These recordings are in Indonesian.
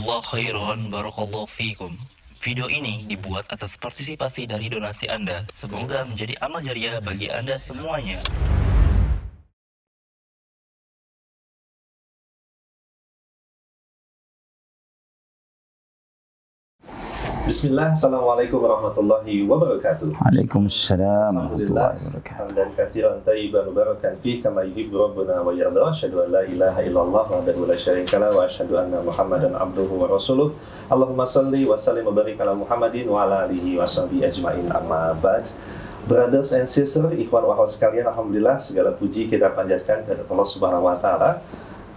Jazakallah khairan, barakallahu fikum. Video ini dibuat atas partisipasi dari donasi Anda. Semoga menjadi amal jariah bagi Anda semuanya. Bismillah, Assalamualaikum warahmatullahi wabarakatuh. Waalaikumsalam Alhamdulillah, warahmatullahi wabarakatuh. hamdan katsiran thayyiban mubarakan fihi kama yuhibbu rabbuna wa yarda. Asyhadu an la ilaha illallah wahdahu la syarika lahu wa asyhadu anna Muhammadan abduhu wa rasuluh. Allahumma shalli wa sallim wa barik ala Muhammadin wa ala alihi wa sahbihi ajmain, amma ba'd. Brothers and sisters, ikhwan wa akhwat sekalian, alhamdulillah segala puji kita panjatkan kepada Allah Subhanahu wa taala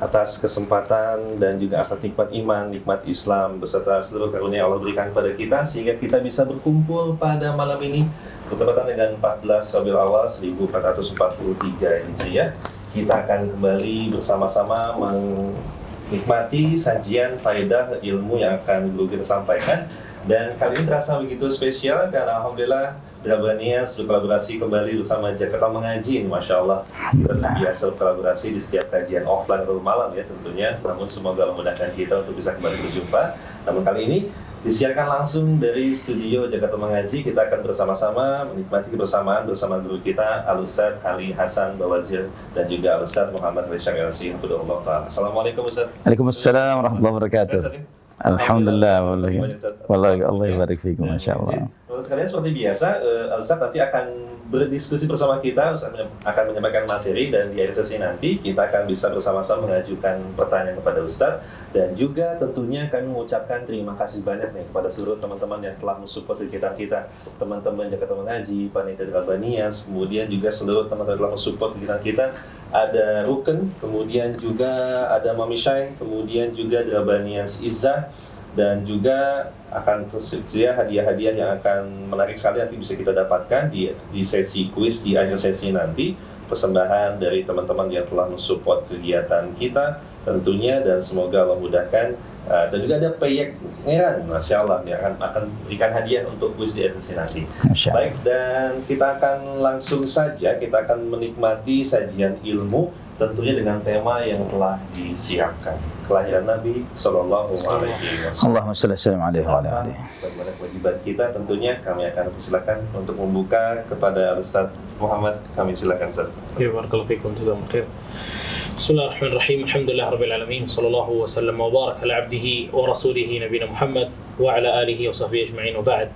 atas kesempatan dan juga asal nikmat iman, nikmat Islam beserta seluruh karunia Allah berikan kepada kita sehingga kita bisa berkumpul pada malam ini bertepatan dengan 14 Rabiul Awal 1443 Hijriah. Kita akan kembali bersama-sama menikmati sajian faedah ilmu yang akan guru kita sampaikan, dan kali ini terasa begitu spesial karena alhamdulillah Drabanias berkolaborasi kembali bersama Jakarta Mengaji. Masya Allah, kita terbiasa berkolaborasi di setiap kajian offline atau malam ya tentunya. Namun semoga Allah memudahkan kita untuk bisa kembali berjumpa. Namun kali ini disiarkan langsung dari studio Jakarta Mengaji. Kita akan bersama-sama menikmati kebersamaan bersama guru kita Al-Ustadz Ali Hasan Bawazir dan juga Al-Ustadz Muhammad Rishak LC. Assalamualaikum Ustadz. Waalaikumsalam warahmatullahi wabarakatuh. Alhamdulillah, wallahi Allah barik fikum, masyaallah. Teman sekalian, seperti biasa, Ustadz nanti akan berdiskusi bersama kita, Ustadz akan menyampaikan materi, dan di akhir sesi nanti kita akan bisa bersama-sama mengajukan pertanyaan kepada Ustadz, dan juga tentunya kami mengucapkan terima kasih banyak nih kepada seluruh teman-teman yang telah mensupport kegiatan kita, teman-teman Jakarta Mengaji, panitia Drabanias, kemudian juga seluruh teman-teman yang telah mensupport kegiatan kita. Ada Ruken, kemudian juga ada Mami Shine, kemudian juga Drabanias Izzah, dan juga akan tersedia hadiah-hadiah yang akan menarik sekali nanti bisa kita dapatkan di sesi kuis di akhir sesi nanti, persembahan dari teman-teman yang telah mensupport kegiatan kita tentunya, dan semoga Allah mudahkan. Dan juga ada peyek Ngeran, Masya Allah, yang akan berikan hadiah untuk kuis di akhir sesi nanti. Baik, dan kita akan langsung saja, kita akan menikmati sajian ilmu tentunya dengan tema yang telah disiapkan, kelahiran Nabi Sallallahu Alaihi Wasallam. Allahumma shalli alaihi wa ala alihi. Bagaimana kewajiban kita, tentunya kami akan persilakan untuk membuka kepada Ustaz Muhammad. Kami silakan Ustaz. Ya, barakallahu fikum, jazakumullah khair. Bismillahirrahmanirrahim. Alhamdulillah rabbil alamin. Sallallahu wa sallam wa baraka ala abdihi wa rasulihi nabiyina Muhammad wa ala alihi wa sahbihi ajma'in, wa ba'd.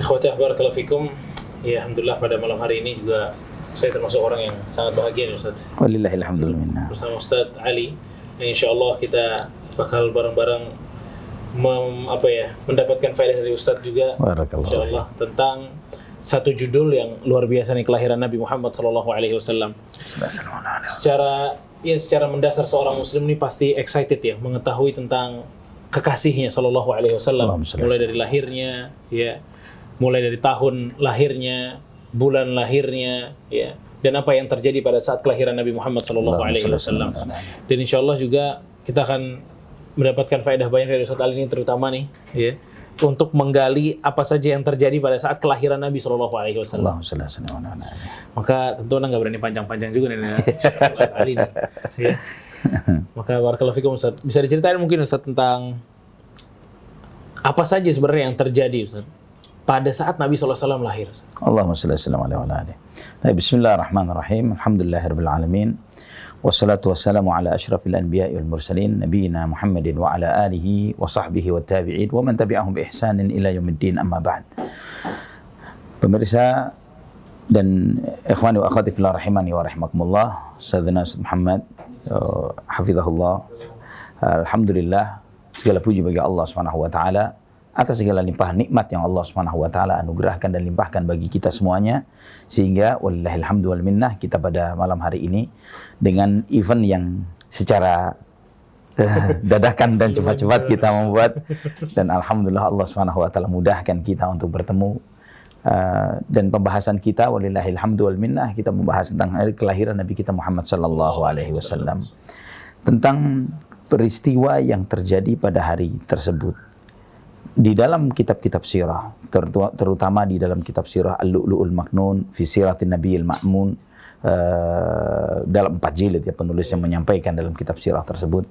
Ikhwati barakallahu fikum. Ya, alhamdulillah pada malam hari ini juga saya termasuk orang yang sangat bahagia nih Ustaz. Wallillahil hamdu wal minna. Bersama Ustaz Ali, yang insyaallah kita bakal bareng-bareng mendapatkan faedah dari Ustaz juga. Insyaallah tentang satu judul yang luar biasa nih, kelahiran Nabi Muhammad sallallahu alaihi wasallam. Secara mendasar seorang muslim ini pasti excited ya mengetahui tentang kekasihnya sallallahu alaihi wasallam, mulai dari lahirnya ya, mulai dari tahun lahirnya, bulan lahirnya ya, dan apa yang terjadi pada saat kelahiran Nabi Muhammad sallallahu alaihi wasallam. Dan insyaallah juga kita akan mendapatkan faedah banyak dari Ustaz Ali ini, terutama nih ya, untuk menggali apa saja yang terjadi pada saat kelahiran Nabi sallallahu alaihi wasallam. Maka tentu Anda nggak berani panjang-panjang juga nih Ustaz Ali nih ya. Maka barakallahu fikum Ustaz, bisa diceritain mungkin Ustaz tentang apa saja sebenarnya yang terjadi Ustaz pada saat Nabi SAW lahir. Allahumma shalli alaihi wa ala alihi. Bismillahirrahmanirrahim. Alhamdulillahirabbil alamin. Wassalatu wassalamu ala asyrafil anbiya'i wal mursalin nabiyina Muhammadin wa ala alihi wa sahbihi wa tabi'in wa man tabi'ahum bi ihsanin ila yaumiddin, amma ba'd. Pemirsa dan ikhwani wa akhwati fillah rahimani wa rahimakumullah, Sayyidina Muhammad hafizahullah. Alhamdulillah, segala puji bagi Allah Subhanahu wa taala atas segala limpahan nikmat yang Allah Subhanahu wa taala anugerahkan dan limpahkan bagi kita semuanya, sehingga wallahil hamdu wal minnah kita pada malam hari ini dengan event yang secara dadakan dan cepat-cepat kita membuat, dan alhamdulillah Allah Subhanahu wa taala mudahkan kita untuk bertemu, dan pembahasan kita wallahil hamdu wal minnah kita membahas tentang kelahiran Nabi kita Muhammad sallallahu alaihi wasallam, tentang peristiwa yang terjadi pada hari tersebut. Di dalam kitab-kitab sirah, terutama di dalam kitab sirah Al-Lu'lu'ul Maknun fi Siratin Nabiyil Ma'mun, dalam 4 jilid ya penulis yang menyampaikan dalam kitab sirah tersebut.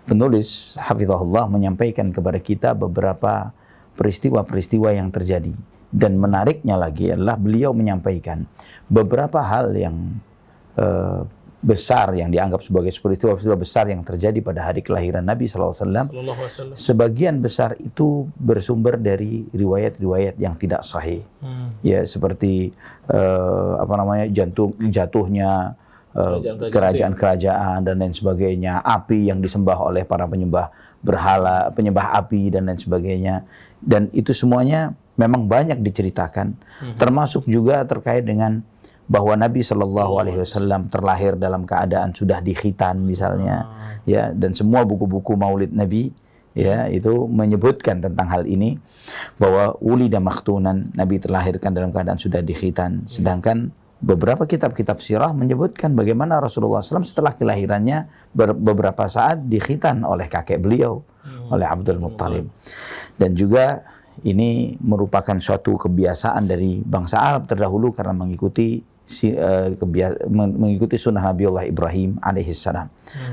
Penulis hafizahullah menyampaikan kepada kita beberapa peristiwa-peristiwa yang terjadi. Dan menariknya lagi adalah beliau menyampaikan beberapa hal yang besar yang dianggap sebagai peristiwa-peristiwa besar yang terjadi pada hari kelahiran Nabi SAW. Sebagian besar itu bersumber dari riwayat-riwayat yang tidak sahih. Ya seperti jatuhnya kerajaan-kerajaan dan lain sebagainya, api yang disembah oleh para penyembah berhala, penyembah api dan lain sebagainya. Dan itu semuanya memang banyak diceritakan, termasuk juga terkait dengan bahwa Nabi Shallallahu Alaihi Wasallam terlahir dalam keadaan sudah dikhitan misalnya, ya, dan semua buku-buku Maulid Nabi ya itu menyebutkan tentang hal ini bahwa ulida makhtunan, Nabi terlahirkan dalam keadaan sudah dikhitan. Sedangkan beberapa kitab-kitab sirah menyebutkan bagaimana Rasulullah SAW setelah kelahirannya beberapa saat dikhitan oleh kakek beliau, oleh Abdul Muttalib. Dan juga ini merupakan suatu kebiasaan dari bangsa Arab terdahulu karena mengikuti sunnah Nabiullah Ibrahim alaihissalam.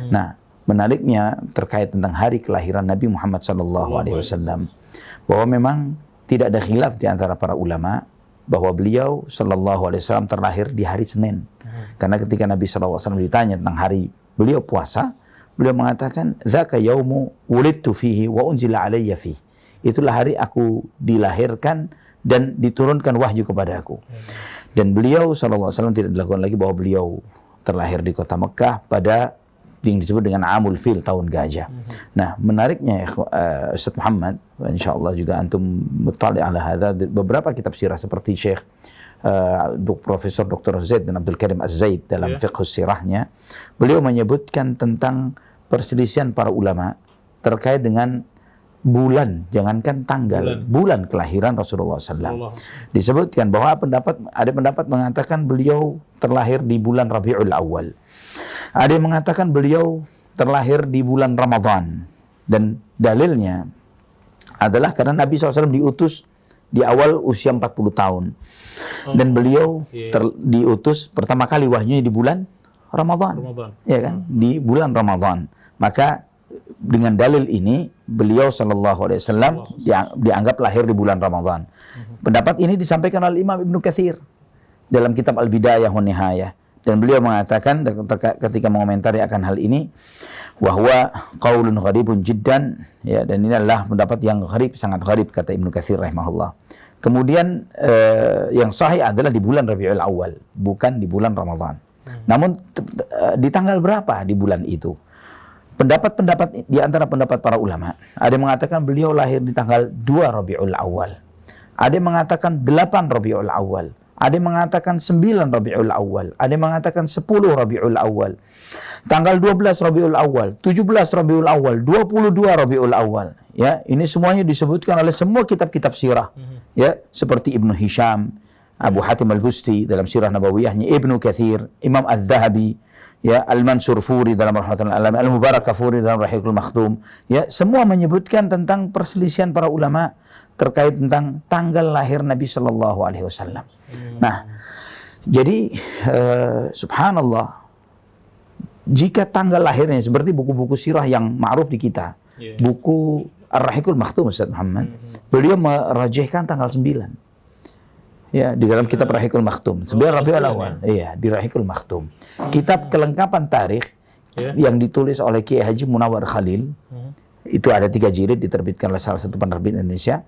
Nah, menariknya terkait tentang hari kelahiran Nabi Muhammad SAW, bahwa memang tidak ada khilaf di antara para ulama bahwa beliau SAW terlahir di hari Senin. Karena ketika Nabi SAW ditanya tentang hari beliau puasa, beliau mengatakan, "Dzaka yaumu wulidtu fihi wa unzila alayya fihi." Itulah hari aku dilahirkan dan diturunkan wahyu kepadaku. Dan beliau SAW tidak dilakukan lagi bahwa beliau terlahir di kota Mekah pada yang disebut dengan Amul Fil, tahun gajah. Nah, menariknya Ustaz Muhammad, insyaallah juga antum muttali' ala hadza, beberapa kitab sirah seperti Syekh Profesor Dr. Zaid bin Abdul Karim Az-Zaid dalam fiqh sirahnya, beliau menyebutkan tentang perselisihan para ulama terkait dengan bulan, jangankan tanggal, bulan kelahiran Rasulullah SAW. Disebutkan bahwa ada pendapat mengatakan beliau terlahir di bulan Rabiul Awal. Ada yang mengatakan beliau terlahir di bulan Ramadan. Dan dalilnya adalah karena Nabi SAW diutus di awal usia 40 tahun. Dan beliau diutus pertama kali wahyunya di bulan Ramadan. Ya kan? Di bulan Ramadan. Maka dengan dalil ini beliau SAW dianggap lahir di bulan Ramadan. Pendapat ini disampaikan oleh Imam Ibnu Katsir dalam kitab Al-Bidayah wa Nihayah, dan beliau mengatakan ketika mengomentari akan hal ini, wahwa qaulun gharibun jiddan, ya, dan ini adalah pendapat yang gharib, sangat gharib, kata Ibnu Katsir rahimahullah. Kemudian yang sahih adalah di bulan Rabiul Awal, bukan di bulan Ramadan. Namun di tanggal berapa di bulan itu? Pendapat di antara pendapat para ulama, ada yang mengatakan beliau lahir di tanggal 2 Rabiul Awal. Ada yang mengatakan 8 Rabiul Awal. Ada yang mengatakan 9 Rabiul Awal. Ada yang mengatakan 10 Rabiul Awal. Tanggal 12 Rabiul Awal, 17 Rabiul Awal, 22 Rabiul Awal. Ya, ini semuanya disebutkan oleh semua kitab-kitab sirah. Ya, seperti Ibnu Hisham, Abu Hatim Al-Busti dalam Sirah Nabawiyahnya, Ibnu Katsir, Imam Az-Zahabi, ya, Al-Mansur Furi dalam Rahmatul Alamin, Al-Mubarak Furi dalam Rahiqul Makhtum, ya, semua menyebutkan tentang perselisihan para ulama terkait tentang tanggal lahir Nabi Sallallahu Alaihi Wasallam. Nah, jadi subhanallah, jika tanggal lahirnya seperti buku-buku sirah yang ma'ruf di kita, buku Ar-Rahiqul Makhtum Ustaz Muhammad, beliau merajihkan tanggal 9. Ya, di dalam kitab Rahiqul Makhtum. Sebenarnya Rabiul Awal. Iya, di Rahiqul Makhtum. Kitab kelengkapan tarikh yang ditulis oleh Kiai Haji Munawar Khalil. Itu ada 3 jilid, diterbitkan oleh salah satu penerbit Indonesia.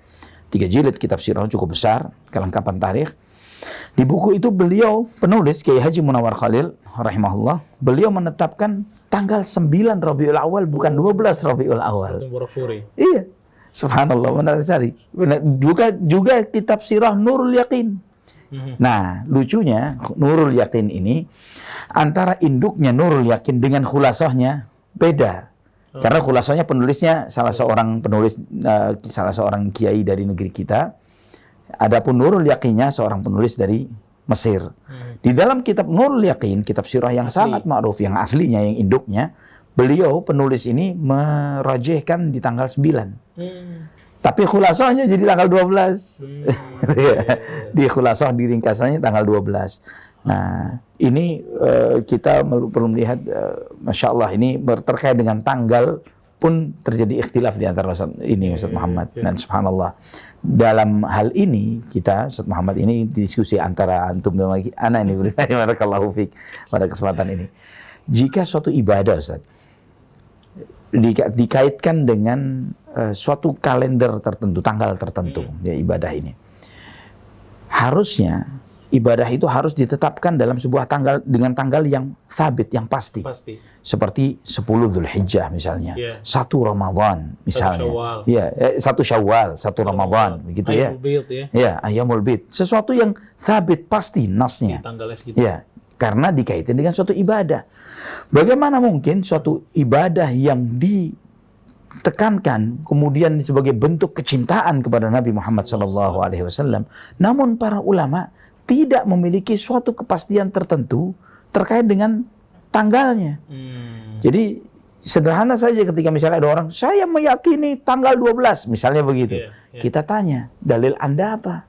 3 jilid kitab sirah cukup besar, kelengkapan tarikh. Di buku itu beliau, penulis Kiai Haji Munawar Khalil rahimahullah, beliau menetapkan tanggal 9 Rabiul Awal, bukan 12 Rabiul Awal. Iya. Subhanallah, menarik sekali. Juga kitab sirah Nurul Yaqin. Nah, lucunya Nurul Yaqin ini antara induknya Nurul Yaqin dengan khulasahnya beda. Karena khulasahnya penulisnya salah seorang kiai dari negeri kita. Adapun Nurul Yaqinnya seorang penulis dari Mesir. Di dalam kitab Nurul Yaqin, kitab sirah yang sangat ma'ruf, yang aslinya, yang induknya, beliau penulis ini merajihkan di tanggal 9. Tapi khulasahnya jadi tanggal 12. Di khulasah diringkasannya tanggal 12. Nah, ini kita perlu melihat, Masya Allah, ini terkait dengan tanggal pun terjadi ikhtilaf di antara Ustaz Muhammad. Dan subhanallah, dalam hal ini kita, Ustaz Muhammad, ini diskusi antara antum dan anak ini, barakallahu fiik pada kesempatan ini. Jika suatu ibadah, Ustaz, dikaitkan dengan suatu kalender tertentu, tanggal tertentu, ya ibadah ini, harusnya ibadah itu harus ditetapkan dalam sebuah tanggal dengan tanggal yang sabit, yang pasti. Seperti 10 Dzulhijjah misalnya, 1 Ramadan misalnya, 1 Syawal, 1 Ramadan, begitu ya. Ya, Ayyamul Bid. Sesuatu yang sabit, pasti nasnya. Ya, karena dikaitkan dengan suatu ibadah. Bagaimana mungkin suatu ibadah yang ditekankan kemudian sebagai bentuk kecintaan kepada Nabi Muhammad SAW, namun para ulama tidak memiliki suatu kepastian tertentu terkait dengan tanggalnya. Jadi sederhana saja ketika misalnya ada orang, saya meyakini tanggal 12, misalnya begitu. Kita tanya, dalil Anda apa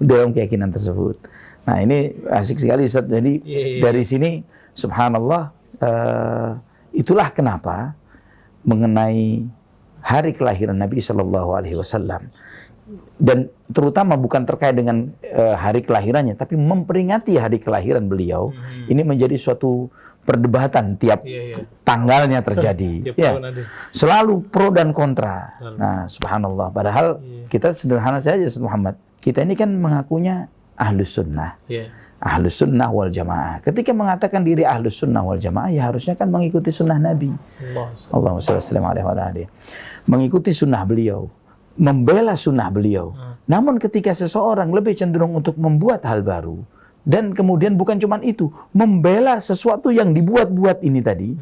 dalam keyakinan tersebut? Nah, ini asik sekali, Ustaz. Jadi dari sini subhanallah, itulah kenapa mengenai hari kelahiran Nabi SAW, dan terutama bukan terkait dengan hari kelahirannya, tapi memperingati hari kelahiran beliau, ini menjadi suatu perdebatan tiap tanggalnya terjadi. Selalu pro dan kontra. Nah, subhanallah. Padahal kita sederhana saja, Ustaz Muhammad. Kita ini kan mengakunya Ahlus Sunnah. Ahlus Sunnah wal Jamaah. Ketika mengatakan diri Ahlus Sunnah wal Jamaah, ya harusnya kan mengikuti sunnah Nabi. Allahumma shalli alaihi. Mengikuti sunnah beliau, membela sunnah beliau. Namun ketika seseorang lebih cenderung untuk membuat hal baru, dan kemudian bukan cuma itu, membela sesuatu yang dibuat-buat ini tadi,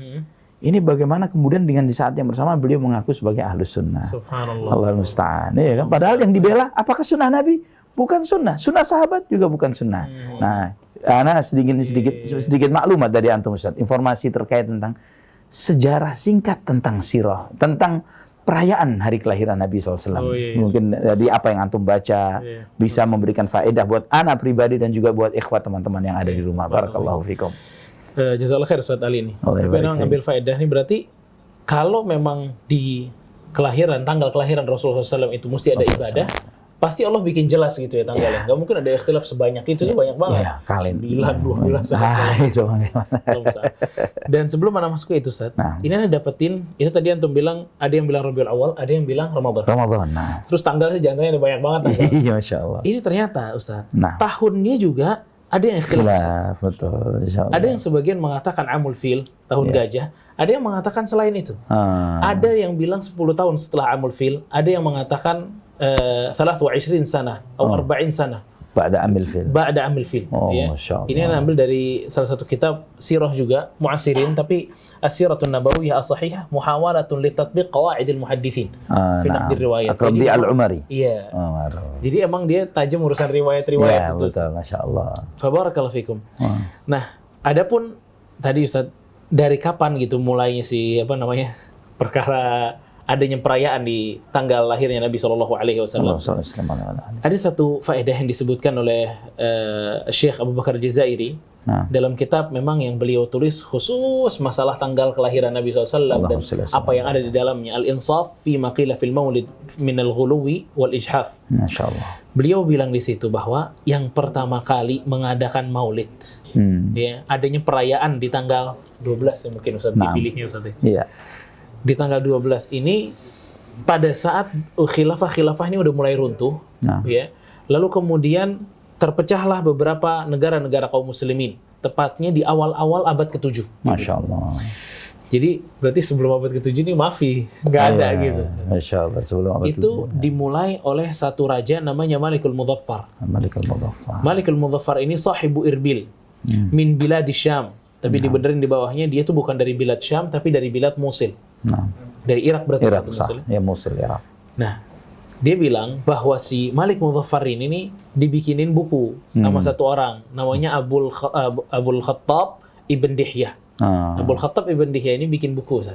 ini bagaimana kemudian dengan di saat yang bersama beliau mengaku sebagai Ahlus Sunnah. Subhanallah. Allahul musta'an. Ya kan? Padahal yang dibela apakah sunnah Nabi? Bukan sunnah. Sunnah sahabat juga bukan sunnah. Nah, ana sedikit maklumat dari antum, Ustaz. Informasi terkait tentang sejarah singkat tentang sirah, tentang perayaan hari kelahiran Nabi SAW. Mungkin dari apa yang antum baca bisa memberikan faedah buat anak pribadi dan juga buat ikhwat teman-teman yang ada di rumah. Barakallahu fikum. Jazakallah khair, Ustaz Ali ini. Tapi memang ngambil faedah ini berarti kalau memang di kelahiran, tanggal kelahiran Rasulullah SAW itu mesti ada ibadah, pasti Allah bikin jelas gitu ya tanggalnya. Gak mungkin ada ikhtilaf sebanyak itu, tuh banyak banget. 9, 12, itu bagaimana. Dan sebelum Anda masuk ke itu, Ustaz, ini Anda dapetin, itu tadi antum bilang, ada yang bilang Rabiul Awal, ada yang bilang Ramadan. Terus tanggalnya jantannya ada banyak banget. Iya, Masya Allah. Ini ternyata, Ustaz, tahunnya juga ada yang ikhtilaf. Betul, ada yang sebagian mengatakan Amul Fil, tahun gajah. Ada yang mengatakan selain itu. Ada yang bilang 10 tahun setelah Amul Fil. Ada yang mengatakan 23 sana atau 40 sana. Ba'da Amil Fil. Ya. Ini yang ambil dari salah satu kitab sirah juga, Mu'asirin, tapi As-Siratun Nabawiyah As-Sahihah Muhawalatun li tatbiq qawaidil muhadditsin fi naqd riwayat. Aqrabi Al-Umari. Iya. Jadi emang dia tajam urusan riwayat-riwayat itu. Betul, Masya Allah. Fabarakallahu fikum. Nah, adapun tadi Ustaz, dari kapan gitu mulainya perkara adanya perayaan di tanggal lahirnya Nabi SAW. Ada satu faedah yang disebutkan oleh Syekh Abu Bakar Jazairi dalam kitab memang yang beliau tulis khusus masalah tanggal kelahiran Nabi SAW dan apa yang ada di dalamnya. Al-Insaf fi maqila fil maulid min al-ghuluwi wal ijhaf. Beliau bilang di situ bahwa yang pertama kali mengadakan maulid, ya, adanya perayaan di tanggal 12 mungkin Ustaz dipilihnya Ustaz. Iya. Di tanggal 12 ini pada saat khilafah ini udah mulai runtuh, ya. Lalu kemudian terpecahlah beberapa negara-negara kaum muslimin, tepatnya di awal-awal abad ke-7. Masya Allah. Jadi berarti sebelum abad ke-7 ini nggak ada gitu. Masya Allah, sebelum abad itu dimulai oleh satu raja namanya Malikul Mudhaffar. Malikul Mudhaffar ini sahibu Irbil min bilad Syam. Tapi dibenerin di bawahnya dia tuh bukan dari bilad Syam tapi dari bilad Mosul. Dari Irak berarti. Irak, ya Mosul, Irak. Nah, dia bilang bahwa si Malik Mudhaffar ini nih dibikinin buku sama satu orang namanya Abul Khattab Ibn Dihyah. Abul Khattab Ibn Dihyah ini bikin buku,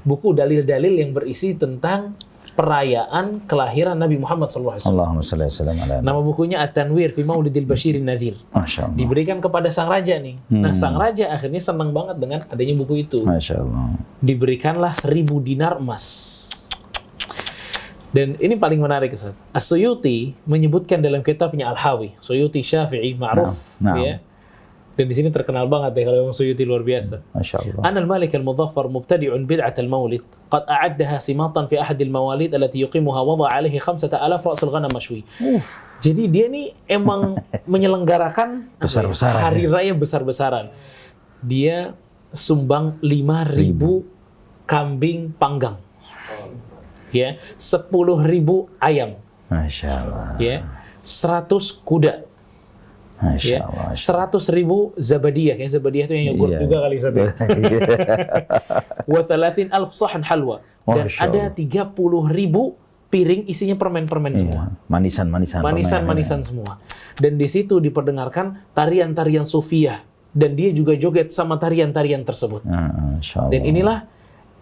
buku dalil-dalil yang berisi tentang perayaan kelahiran Nabi Muhammad SAW. Allahumma shalli wa sallam ala Nama bukunya At-Tanwir fi Maulidil Bashirin Nadhir. Masya Allah. Diberikan kepada sang raja nih. Nah, sang raja akhirnya senang banget dengan adanya buku itu. Masya Allah. Diberikanlah 1000 dinar emas. Dan ini paling menarik, Ustaz. As-Suyuti menyebutkan dalam kitabnya Al-Hawi, Suyuti Syafi'i ma'ruf, Nah. ya. Dan di sini terkenal banget ya kalau Suyuti luar biasa. Masya Allah. أن الملك المظفر مبتدع بدعة المولد قد أعدها سماطا في أحد المواليد التي يقيمها وضع عليه 5,000 رأس الغنم مشوي. Jadi dia nih emang menyelenggarakan Besar-besaran, hari raya besar-besaran. Dia sumbang 5.000 kambing panggang, ya, 10.000 ayam, Masya Allah. ya, 100 kuda. Masya Ya, Allah. 100.000 zabadiyah, kayak zabadiyah itu yang yogurt Iya. juga kali Ustaz. Wa 30,000 sahn halwa. Dan Masya ada Allah. 30.000 piring isinya permen-permen semua. Manisan-manisan. Manisan-manisan semua. Dan di situ diperdengarkan tarian-tarian sufiah, dan dia juga joget sama tarian-tarian tersebut. Masya Allah. Dan inilah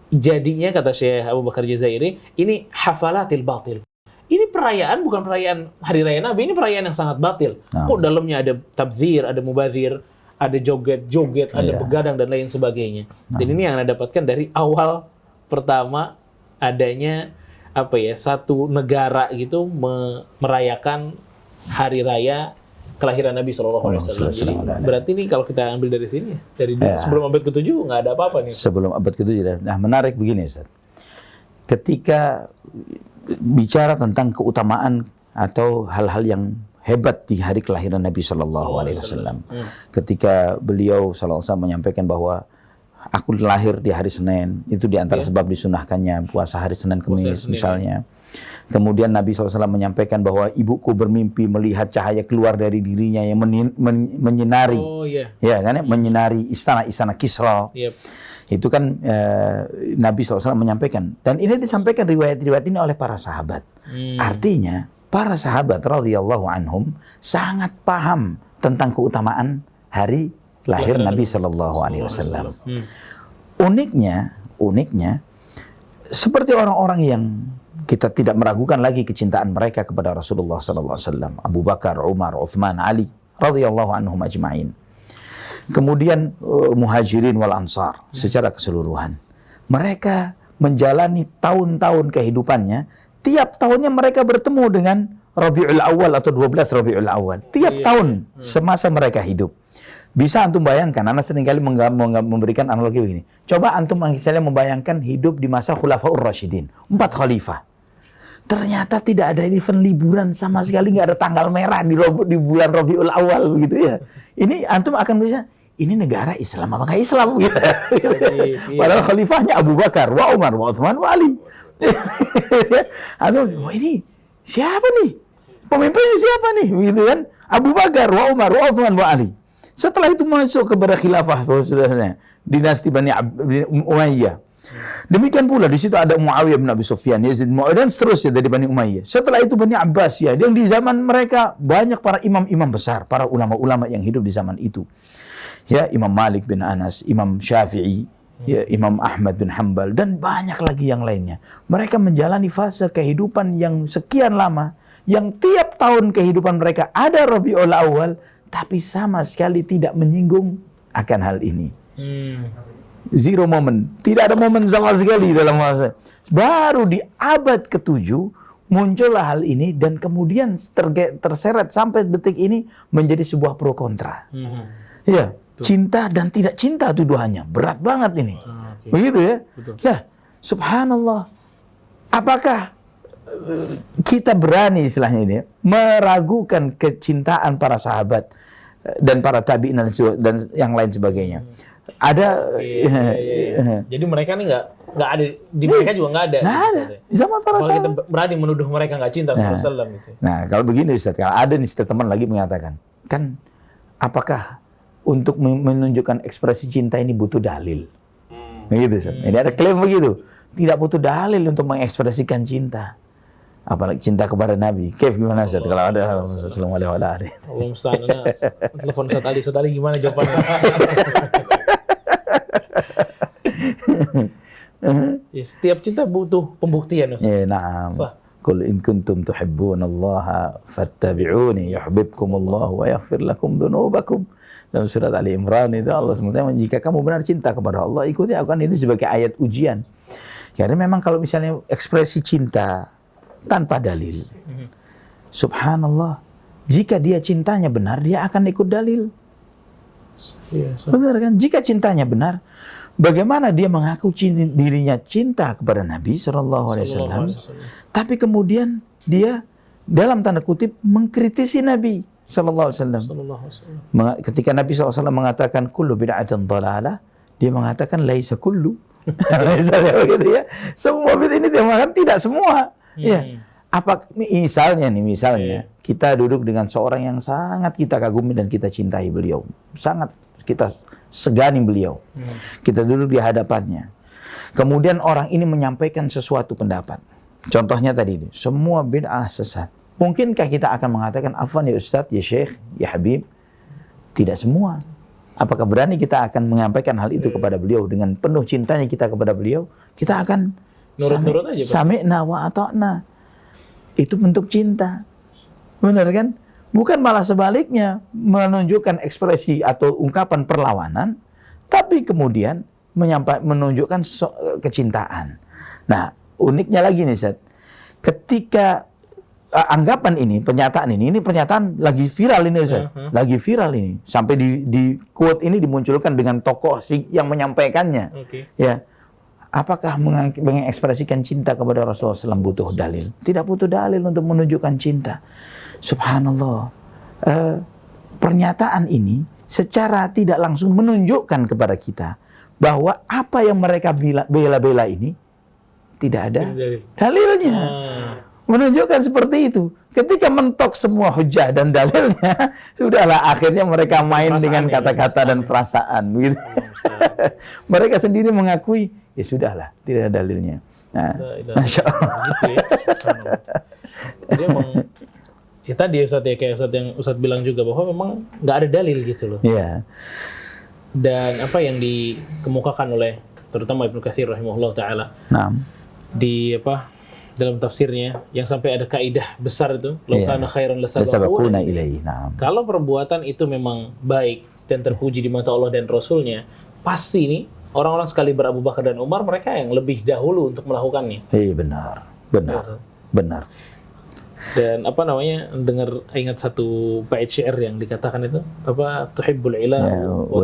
jadinya, kata Syekh Abu Bakar Jazairi, ini hafalatil batil. Ini perayaan bukan perayaan Hari Raya Nabi, ini perayaan yang sangat batil. Nah. Kok dalamnya ada tabdzir, ada mubadzir, ada joget-joget, ada Iya. begadang dan lain sebagainya. Dan ini yang Anda dapatkan dari awal pertama adanya satu negara gitu merayakan Hari Raya kelahiran Nabi SAW. Jadi berarti ini kalau kita ambil dari sini, dari sebelum abad ke-7 nggak ada apa-apa nih. Sebelum abad ke-7. Nah, menarik begini, Ustaz. Ketika bicara tentang keutamaan atau hal-hal yang hebat di hari kelahiran Nabi Shallallahu Alaihi Wasallam, ketika beliau Sallallahu Alaihi Wasallam menyampaikan bahwa aku lahir di hari Senin, itu di antara sebab disunahkannya puasa hari Senin Kemis misalnya. Kemudian Nabi SAW menyampaikan bahwa ibuku bermimpi melihat cahaya keluar dari dirinya yang menyinari, ya kan, menyinari istana-istana Kisra. Itu kan Nabi SAW menyampaikan. Dan ini disampaikan riwayat-riwayat ini oleh para sahabat. Artinya, para sahabat radhiyallahu anhum sangat paham tentang keutamaan hari lahir Nabi Sallallahu Alaihi Wasallam. Uniknya, seperti orang-orang yang kita tidak meragukan lagi kecintaan mereka kepada Rasulullah Sallallahu Alaihi Wasallam, Abu Bakar, Umar, Uthman, Ali, radhiyallahu anhum ajma'in. Kemudian Muhajirin wal Ansar secara keseluruhan. Mereka menjalani tahun-tahun kehidupannya. Tiap tahunnya mereka bertemu dengan Rabiul Awal atau 12 Rabiul Awal. Tiap tahun semasa mereka hidup. Bisa antum bayangkan, Anda seringkali memberikan analogi begini. Coba antum misalnya membayangkan hidup di masa Khulafaur Rasyidin, 4 khalifah. Ternyata tidak ada event liburan sama sekali, nggak ada tanggal merah di bulan Rabiul Awal begitu ya. Ini antum akan bisa, ini negara Islam apa nggak Islam gitu. Padahal khalifahnya Abu Bakar, wa Umar, wa Uthman, wa Ali. Atau ini siapa nih? Pemimpinnya siapa nih? Begitu kan? Abu Bakar, wa Umar, wa Uthman, wa Ali. Setelah itu masuk kepada khilafah saudaranya, dinasti Bani Umayyah. Demikian pula di situ ada Muawiyah bin Abi Sufyan, Yazid bin Muawiyah dan seterusnya dari Bani Umayyah. Setelah itu Bani Abbasiyah, yang di zaman mereka banyak para imam-imam besar, para ulama-ulama yang hidup di zaman itu. Ya, Imam Malik bin Anas, Imam Syafi'i, ya, Imam Ahmad bin Hanbal dan banyak lagi yang lainnya. Mereka menjalani fase kehidupan yang sekian lama, yang tiap tahun kehidupan mereka ada Rabiul Awal, tapi sama sekali tidak menyinggung akan hal ini. Zero moment. Tidak ada momen sama sekali dalam masa. Baru di abad ke-7 muncullah hal ini dan kemudian terseret sampai detik ini menjadi sebuah pro kontra. Ya, cinta dan tidak cinta tuduhannya. Berat banget ini. Begitu ya? Lah, subhanallah. Apakah kita berani istilahnya ini meragukan kecintaan para sahabat dan para tabi'in dan yang lain sebagainya? Ada jadi mereka nih nggak ada di mereka juga nggak ada. Nggak ada di zaman para sahabat. Kita berani menuduh mereka nggak cinta sama Rasulullah gitu. Nah, kalau begini Ustaz, kalau ada nih teman lagi mengatakan, kan apakah untuk menunjukkan ekspresi cinta ini butuh dalil? Begitu Ustaz. Ini ada klaim begitu. Tidak butuh dalil untuk mengekspresikan cinta. Apalagi cinta kepada Nabi. Kaif gimana Ustaz kalau ada sallallahu alaihi wasallam? Allah musta'an. Telepon Ustaz Ali gimana jawabannya? Ya, setiap cinta butuh pembuktian, Ustaz. Ya, na'am. Sah. Qul in kuntum tuhibbunallaha fattabi'uni yuhibbukumullah wa yaghfir lakum dzunubakum. Dalam surat Ali Imran itu Allah SWT, jika kamu benar cinta kepada Allah, ikuti aku. Kan itu sebagai ayat ujian. Karena memang kalau misalnya ekspresi cinta tanpa dalil, subhanallah, jika dia cintanya benar, dia akan ikut dalil. Iya, Benar kan? Jika cintanya benar, bagaimana dia mengaku dirinya cinta kepada Nabi SAW, tapi kemudian dia dalam tanda kutip mengkritisi Nabi SAW. Ketika Nabi SAW mengatakan kullu bid'atin dhalalah, dia mengatakan laisa kullu. Misalnya begitu ya. Semua bid'ah ini dia mengatakan tidak semua. Ya. Apa misalnya kita duduk dengan seorang yang sangat kita kagumi dan kita cintai beliau, sangat kita segani beliau. Kita duduk di hadapannya. Kemudian orang ini menyampaikan sesuatu pendapat. Contohnya tadi itu, semua bid'ah sesat. Mungkinkah kita akan mengatakan, afwan ya Ustadz, ya Syekh, ya Habib? Tidak semua. Apakah berani kita akan menyampaikan hal itu kepada beliau dengan penuh cintanya kita kepada beliau? Kita akan nurut-nurut aja. Sami'na wa ata'na. Itu bentuk cinta. Benar kan? Bukan malah sebaliknya menunjukkan ekspresi atau ungkapan perlawanan, tapi kemudian menunjukkan kecintaan. Nah, uniknya lagi nih, Ustaz. Ketika anggapan ini, pernyataan lagi viral ini, Ustaz. Lagi viral ini. Sampai di quote ini dimunculkan dengan tokoh yang menyampaikannya. Ya. Apakah mengekspresikan cinta kepada Rasulullah SAW butuh dalil? Tidak butuh dalil untuk menunjukkan cinta. Subhanallah. Pernyataan ini secara tidak langsung menunjukkan kepada kita bahwa apa yang mereka bela-bela ini tidak ada dalilnya. Menunjukkan seperti itu. Ketika mentok semua hujah dan dalilnya, sudahlah akhirnya mereka main dengan kata-kata dan perasaan. Gitu. Mereka sendiri mengakui, ya sudahlah, tidak ada dalilnya. Nah, Masya Allah. Gitu ya. Jadi emang, ya tadi Ustaz ya, kayak Ustaz yang Ustaz bilang juga bahwa memang nggak ada dalil gitu loh. Iya. Dan apa yang dikemukakan oleh terutama Ibnu Katsir rahimahullah taala dalam tafsirnya yang sampai ada kaidah besar itu, law kana khairan lasabaquna ilaihi. Kalau perbuatan itu memang baik dan terpuji di mata Allah dan Rasulnya, pasti ini orang-orang sekali Abu Bakar dan Umar, mereka yang lebih dahulu untuk melakukannya. Benar. Dan ingat satu bait syair yang dikatakan itu, tuhibbul ilah wa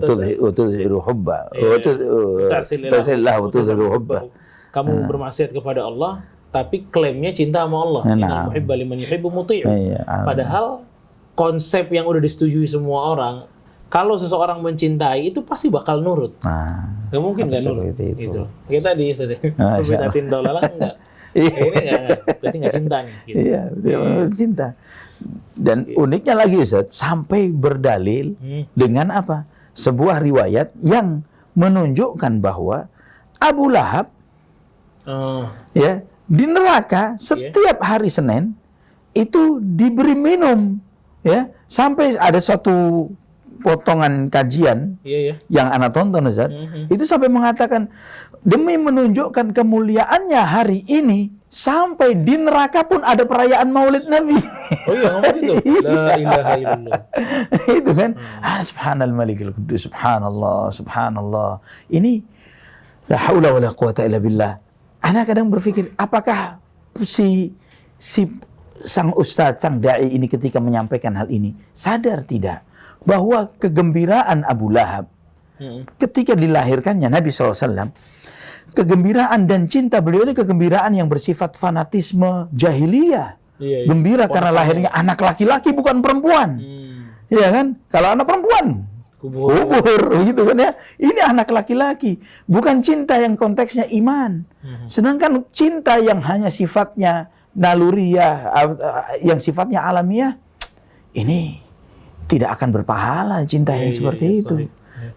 tudhiru hubba wa tusillah wa tudhiru hubba. Kamu bermaksiat kepada Allah, tapi klaimnya cinta sama Allah. Innal muhibba liman yuhibbu muti'u. Padahal konsep yang udah disetujui semua orang, kalau seseorang mencintai itu pasti bakal nurut. Gak mungkin gak nurut. Gitu. Kita tadi bid'atin dolalah enggak. Ini berarti nggak cinta nih. Gitu. Iya, cinta. Dan uniknya lagi Ustaz, sampai berdalil dengan apa? Sebuah riwayat yang menunjukkan bahwa Abu Lahab di neraka setiap hari Senin itu diberi minum, sampai ada satu potongan kajian yang anak tonton Ustaz, itu sampai mengatakan demi menunjukkan kemuliaannya hari ini sampai di neraka pun ada perayaan Maulid Nabi. Oh iya, ngomong itu. La ilaha illallah. Itu kan, subhanal malikul qudus, subhanallah. Ini la haula wala quwata illa billah. Ana kadang berpikir, apakah si sang ustadz, sang dai ini ketika menyampaikan hal ini sadar tidak bahwa kegembiraan Abu Lahab ketika dilahirkannya Nabi SAW, kegembiraan dan cinta beliau ini kegembiraan yang bersifat fanatisme jahiliyah. Gembira karena lahirnya anak laki-laki bukan perempuan. Iya kan? Kalau anak perempuan kubur gitu kan ya. Ini anak laki-laki, bukan cinta yang konteksnya iman. Sedangkan cinta yang hanya sifatnya naluriah, yang sifatnya alamiah, ini tidak akan berpahala cinta yang seperti itu.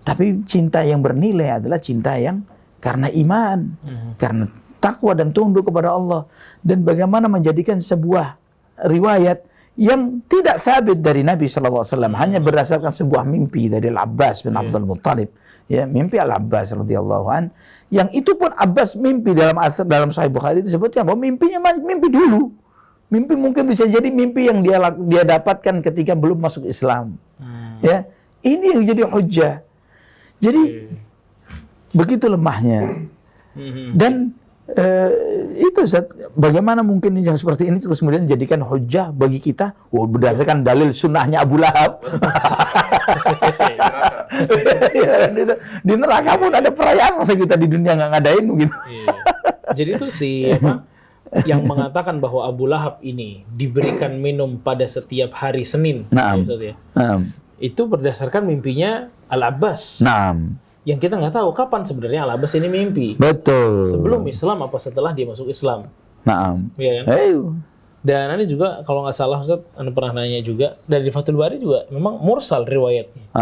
Tapi cinta yang bernilai adalah cinta yang karena iman, karena takwa dan tunduk kepada Allah. Dan bagaimana menjadikan sebuah riwayat yang tidak sabit dari Nabi SAW, hanya berdasarkan sebuah mimpi dari Al-Abbas bin Abdul Muttalib, ya, mimpi Al-Abbas radhiyallahu an, yang itu pun Abbas mimpi dalam Sahih Bukhari disebutkan bahwa mimpinya mimpi dulu. Mimpi mungkin bisa jadi mimpi yang dia dapatkan ketika belum masuk Islam. Ya, ini yang jadi hujjah. Jadi begitu lemahnya. Dan itu bagaimana mungkin yang seperti ini terus kemudian dijadikan hujjah bagi kita, berdasarkan dalil sunnahnya Abu Lahab. Di neraka pun ada perayaan, masa kita di dunia nggak ngadain begitu. Jadi itu yang mengatakan bahwa Abu Lahab ini diberikan minum pada setiap hari Senin. Naam. Itu berdasarkan mimpinya Al-Abbas. Naam. Yang kita nggak tahu kapan sebenarnya Al-Abbas ini mimpi. Betul. Sebelum Islam apa setelah dia masuk Islam. Naam. Ya kan? Dan ini juga kalau nggak salah Ustaz, Anda pernah nanya juga dari Fathul Bari juga memang mursal riwayatnya.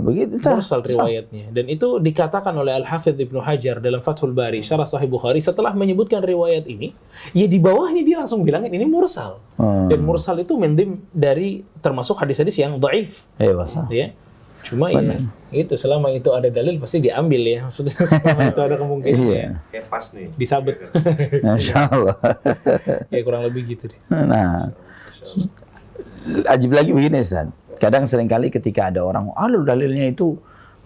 Begitu. Mursal riwayatnya. Dan itu dikatakan oleh Al-Hafidz Ibnu Hajar dalam Fathul Bari, Syarah Sahih Bukhari, setelah menyebutkan riwayat ini, ya di bawahnya dia langsung bilangin ini mursal. Dan mursal itu mendim dari termasuk hadis-hadis yang dhaif. Ya. Cuma ya itu selama itu ada dalil pasti diambil ya. Maksudnya selama itu ada kemungkinan. Kayak pas nih. Disabet. Masya Allah. Ya kurang lebih gitu deh. Nah, ajib lagi begini Ustaz. Kadang seringkali ketika ada orang, dalilnya itu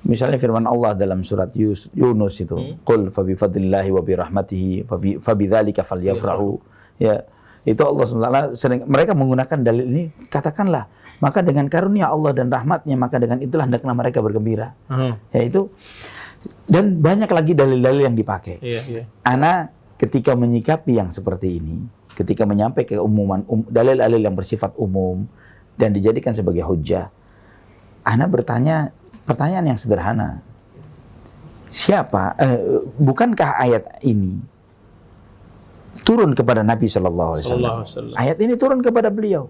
misalnya firman Allah dalam surat Yunus itu, qul fa bi fadlillahi wa bi rahmatihi fa bidzalika falyafrahu. Ya, itu Allah SWT sering mereka menggunakan dalil ini, katakanlah maka dengan karunia Allah dan rahmatnya, maka dengan itulah hendaklah mereka bergembira. Yaitu, dan banyak lagi dalil-dalil yang dipakai. Ana ketika menyikapi yang seperti ini, ketika menyampaikan keumuman dalil-dalil yang bersifat umum dan dijadikan sebagai hujjah, ana bertanya pertanyaan yang sederhana. Bukankah ayat ini turun kepada Nabi Sallallahu Alaihi Wasallam? Ayat ini turun kepada beliau.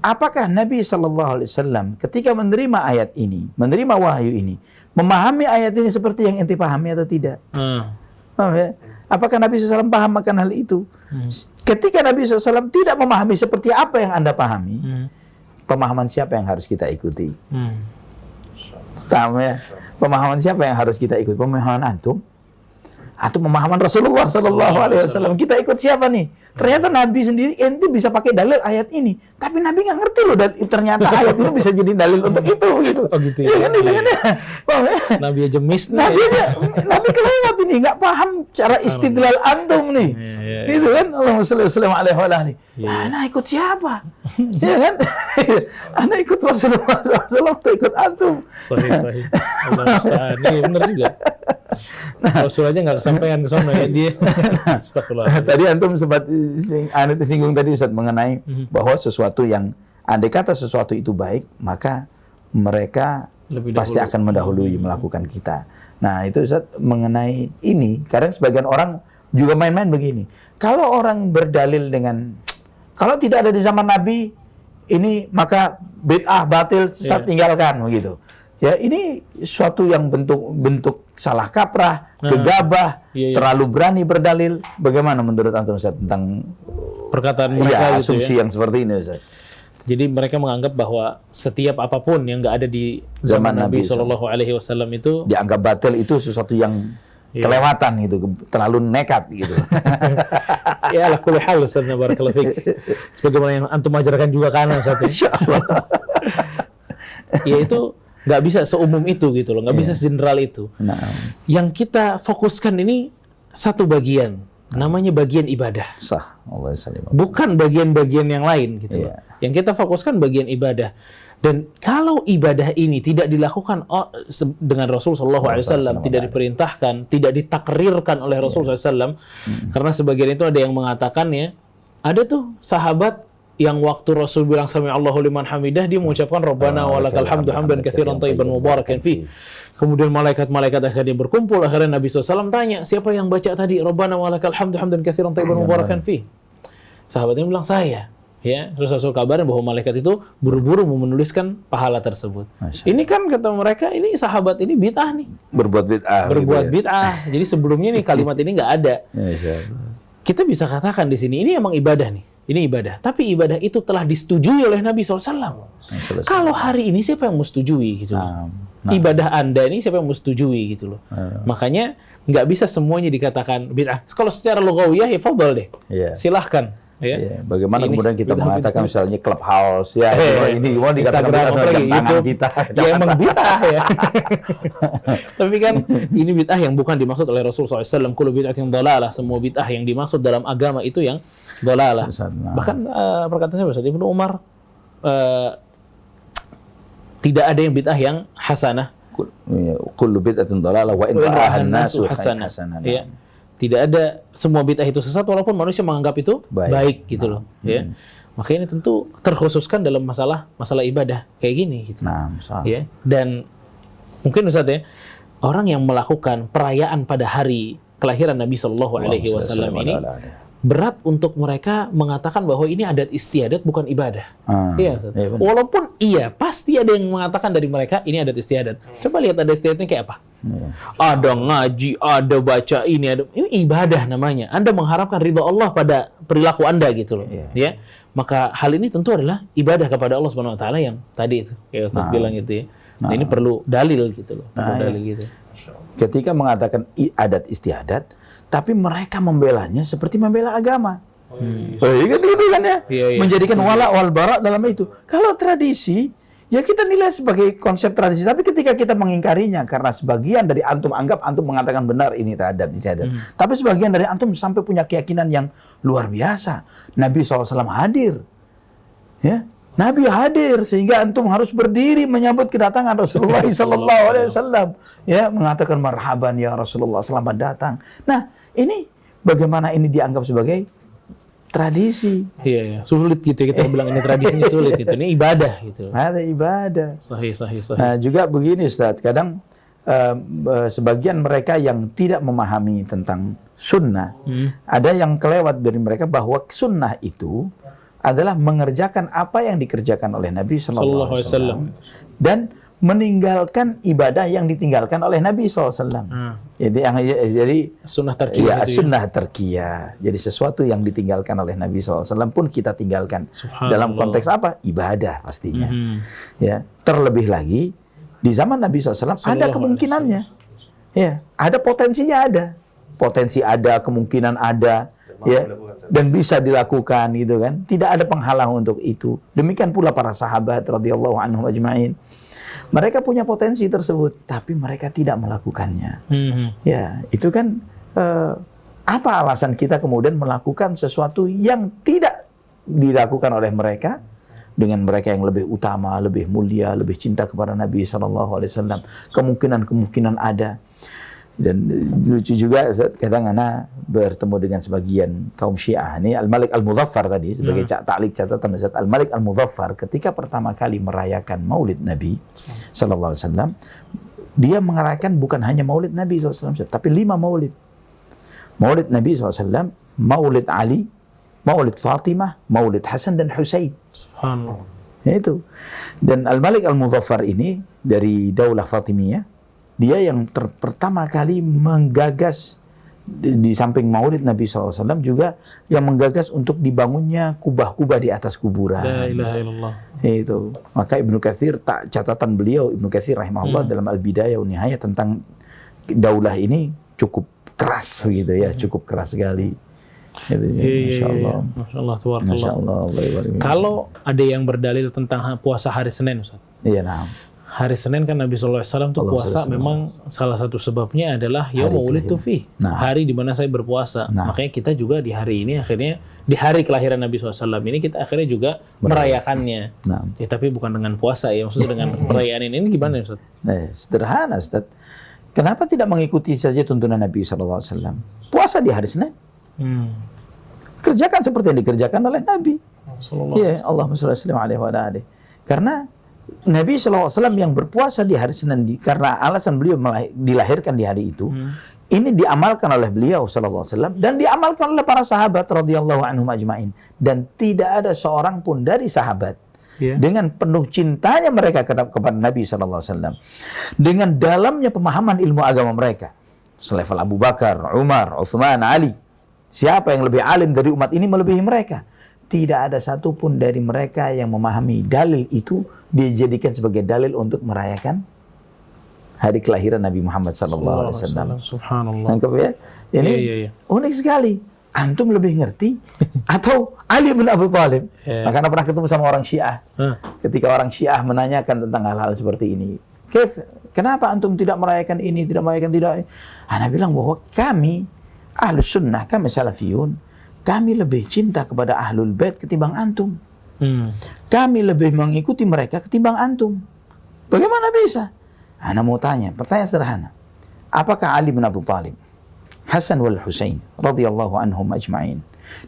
Apakah Nabi Sallallahu Alaihi Wasallam ketika menerima ayat ini, menerima wahyu ini, memahami ayat ini seperti yang ente pahami atau tidak? Paham ya? Apakah Nabi SAW paham akan hal itu? Ketika Nabi SAW tidak memahami seperti apa yang Anda pahami, pemahaman siapa yang harus kita ikuti? Paham ya? Pemahaman siapa yang harus kita ikuti? Pemahaman antum? Atau pemahaman Rasulullah SAW? Kita ikut siapa nih? Ternyata Nabi sendiri ente bisa pakai dalil ayat ini, tapi Nabi nggak ngerti loh, dan ternyata ayat ini bisa jadi dalil untuk itu gitu. Oh gitu ya. Nabi aja miss nih. Nabi kelewat ini, nggak paham cara istidlal antum nih. Gitu kan? Allahumma shalli wa sallim alaihi wa alihi. Ana ikut siapa? Ya kan? Ana ikut Rasulullah SAW atau ikut antum? Sahih. Allah musta'an. Iya benar juga. Rasul aja nggak kesampaian ke sana ya dia. Astagfirullah. Tadi antum sempat singgung tadi Ustaz mengenai bahwa sesuatu yang andai kata sesuatu itu baik, maka mereka pasti akan mendahului melakukan kita. Nah, itu Ustaz mengenai ini, kadang sebagian orang juga main-main begini. Kalau orang berdalil dengan kalau tidak ada di zaman Nabi ini, maka bid'ah batil sesat tinggalkan begitu. Ya, ini suatu yang bentuk salah kaprah, gegabah, terlalu berani berdalil. Bagaimana menurut antum Ustaz tentang perkataan mereka gitu asumsi yang seperti ini Ustaz? Jadi mereka menganggap bahwa setiap apapun yang nggak ada di zaman Nabi Shallallahu Alaihi Wasallam itu dianggap batil, itu sesuatu yang kelewatan gitu, terlalu nekat gitu. Ya ala kulli hal Ustaz, barakallahu fik. Sebagaimana yang antum ajarkan juga kan Ustaz. Insyaallah. Ya itu nggak bisa seumum itu gitu loh, nggak bisa segeneral itu. Yang kita fokuskan ini satu bagian, namanya bagian ibadah. Sah. Bukan bagian-bagian yang lain gitu loh. Yang kita fokuskan bagian ibadah. Dan kalau ibadah ini tidak dilakukan dengan Rasul SAW, tidak diperintahkan, tidak ditakrirkan oleh Rasul SAW, karena sebagian itu ada yang mengatakan ya, ada tuh sahabat yang waktu Rasul bilang sami Allahu liman hamidah, dia mengucapkan Rabbana walakal hamdu hamdan katsiran thayyiban mubarakan fi. Kemudian malaikat-malaikat akhirnya berkumpul, akhirnya Nabi SAW tanya, siapa yang baca tadi Rabbana walakal hamdu hamdan katsiran thayyiban mubarakan fi? Sahabatnya bilang saya. Ya, terus Rasul kabarin bahwa malaikat itu buru-buru mau menuliskan pahala tersebut. Ini kan kata mereka, ini sahabat ini bid'ah nih. Berbuat bid'ah. Jadi sebelumnya nih kalimat ini nggak ada. Kita bisa katakan di sini ini emang ibadah nih. ini ibadah. Tapi ibadah itu telah disetujui oleh Nabi SAW. Kalau hari ini siapa yang mau setujui gitu loh? Ibadah Anda ini siapa yang mau setujui gitu loh? Makanya nggak bisa semuanya dikatakan bid'ah. Kalau secara lugawiyah ya fadhal deh. Silahkan. Ya. Bagaimana ini kemudian kita bid'ah, mengatakan bid'ah. misalnya Clubhouse ya, ini mau dikatakan Instagram bid'ah apalagi, jam tangan YouTube. kita. Ya emang bid'ah ya. Tapi kan ini bid'ah yang bukan dimaksud oleh Rasulullah SAW. Kullu bid'atin dhalalah. Semua bid'ah yang dimaksud dalam agama itu yang dhalalah. Bahkan perkataan saya Ustaz Ibnu Umar, tidak ada yang bid'ah yang hasanah. Kullu bid'atin dhalalah wa in ra'ahan nasu hasanah. Ya. Tidak ada, semua bid'ah itu sesat walaupun manusia menganggap itu baik gitu loh. Ya. Maka ini tentu terkhususkan dalam masalah ibadah kayak gini gitu. Ya. Dan mungkin Ustaz ya, orang yang melakukan perayaan pada hari kelahiran Nabi Shallallahu Alaihi Wasallam ini berat untuk mereka mengatakan bahwa ini adat istiadat bukan ibadah. Iya, walaupun pasti ada yang mengatakan dari mereka ini adat istiadat. Coba lihat adat istiadatnya kayak apa? Ada ngaji, ada baca ini ibadah namanya. Anda mengharapkan ridha Allah pada perilaku Anda gitu loh. Ya. Maka hal ini tentu adalah ibadah kepada Allah Subhanahu wa taala yang tadi itu kayak Ustaz bilang gitu ya. Nah, ini perlu dalil gitu loh. Dalil gitu. Ketika mengatakan adat istiadat, tapi mereka membelanya seperti membela agama. Kan gitu kan ya? Menjadikan wala wal bara dalam itu. Kalau tradisi, ya kita nilai sebagai konsep tradisi. Tapi ketika kita mengingkarinya, karena sebagian dari antum anggap antum mengatakan benar ini adat istiadat. Tapi sebagian dari antum sampai punya keyakinan yang luar biasa. Nabi SAW hadir. Ya. Nabi hadir sehingga antum harus berdiri menyambut kedatangan Rasulullah SAW. Ya, mengatakan marhaban ya Rasulullah, selamat datang. Nah, ini bagaimana ini dianggap sebagai tradisi? Iya, sulit gitu kita bilang ini tradisinya sulit gitu. Ini ibadah gitu. Ada ibadah. Sahih. Nah, juga begini Ustaz, kadang sebagian mereka yang tidak memahami tentang sunnah, ada yang kelewat dari mereka bahwa sunnah itu adalah mengerjakan apa yang dikerjakan oleh Nabi Sallallahu Alaihi Wasallam dan meninggalkan ibadah yang ditinggalkan oleh Nabi SAW. Jadi sunnah terkiyah. Sunnah terkiyah. Jadi sesuatu yang ditinggalkan oleh Nabi SAW pun kita tinggalkan. Dalam konteks apa? Ibadah pastinya. Ya. Terlebih lagi di zaman Nabi SAW ada kemungkinannya. Ya, ada potensinya ada. Potensi ada, kemungkinan ada. Ya, dan bisa dilakukan gitu kan. Tidak ada penghalang untuk itu. Demikian pula para sahabat radhiyallahu anhum ajma'in. Mereka punya potensi tersebut, tapi mereka tidak melakukannya. Ya, itu kan apa alasan kita kemudian melakukan sesuatu yang tidak dilakukan oleh mereka dengan mereka yang lebih utama, lebih mulia, lebih cinta kepada Nabi SAW. Kemungkinan ada. Dan lucu juga, kadang anak bertemu dengan sebagian kaum Syiah. Ini Al-Malik Al-Muzaffar tadi, sebagai ta'liq catatan Ustaz. Al-Malik Al-Muzaffar ketika pertama kali merayakan Maulid Nabi sallallahu alaihi wasallam, dia merayakan bukan hanya Maulid Nabi sallallahu alaihi wasallam, tapi 5 maulid. Maulid Nabi sallallahu alaihi wasallam, Maulid Ali, Maulid Fatimah, Maulid Hasan dan Husain. Subhanallah. Itu. Dan Al-Malik Al-Muzaffar ini dari Daulah Fatimiyah, dia yang pertama kali menggagas di samping Maulid Nabi SAW juga yang menggagas untuk dibangunnya kubah-kubah di atas kuburan. La ilaha illallah. Itu. Maka Ibnu Katsir, catatan beliau Ibnu Katsir rahimahullah dalam Al-Bidayah wa Nihayah tentang daulah ini cukup keras gitu ya, cukup keras sekali. Masyaallah. Masyaallah, tabarakallah. Kalau ada yang berdalil tentang puasa hari Senin Ustaz. Iya, nah. Hari Senin kan Nabi SAW tuh puasa, memang salah satu sebabnya adalah yaumul wulidtu fihi, hari di mana saya berpuasa. Makanya kita juga di hari ini akhirnya, di hari kelahiran Nabi SAW ini kita akhirnya juga merayakannya. Ya, tapi bukan dengan puasa ya, maksudnya dengan perayaan ini gimana Ustaz? Sederhana Ustaz. Kenapa tidak mengikuti saja tuntunan Nabi SAW? Puasa di hari Senin. Kerjakan seperti yang dikerjakan oleh Nabi. Ya, Allahumma shalli alaihi. Karena Nabi SAW yang berpuasa di hari Senin karena alasan beliau dilahirkan di hari itu, ini diamalkan oleh beliau SAW dan diamalkan oleh para sahabat radhiyallahu anhum ajma'in. Dan tidak ada seorang pun dari sahabat dengan penuh cintanya mereka kepada Nabi SAW, dengan dalamnya pemahaman ilmu agama mereka, selevel Abu Bakar, Umar, Utsman, Ali, siapa yang lebih alim dari umat ini melebihi mereka. tidak ada satupun dari mereka yang memahami dalil itu dijadikan sebagai dalil untuk merayakan hari kelahiran Nabi Muhammad SAW. Subhanallah. Nangkep ya? Ini Iya. unik sekali. Antum lebih ngerti atau Ali bin Abi Thalib? Makanya pernah ketemu sama orang Syiah. Ketika orang Syiah menanyakan tentang hal-hal seperti ini, kenapa antum tidak merayakan ini, tidak merayakan tidak? Ana bilang bahwa kami Ahlus Sunnah, kami Salafiyun, kami lebih cinta kepada Ahlul Bait ketimbang antum. Kami lebih mengikuti mereka ketimbang antum. Bagaimana bisa? Ana mau tanya, pertanyaan sederhana. Apakah Ali bin Abi Thalib, Hasan wal Husain radhiyallahu anhum ajma'in,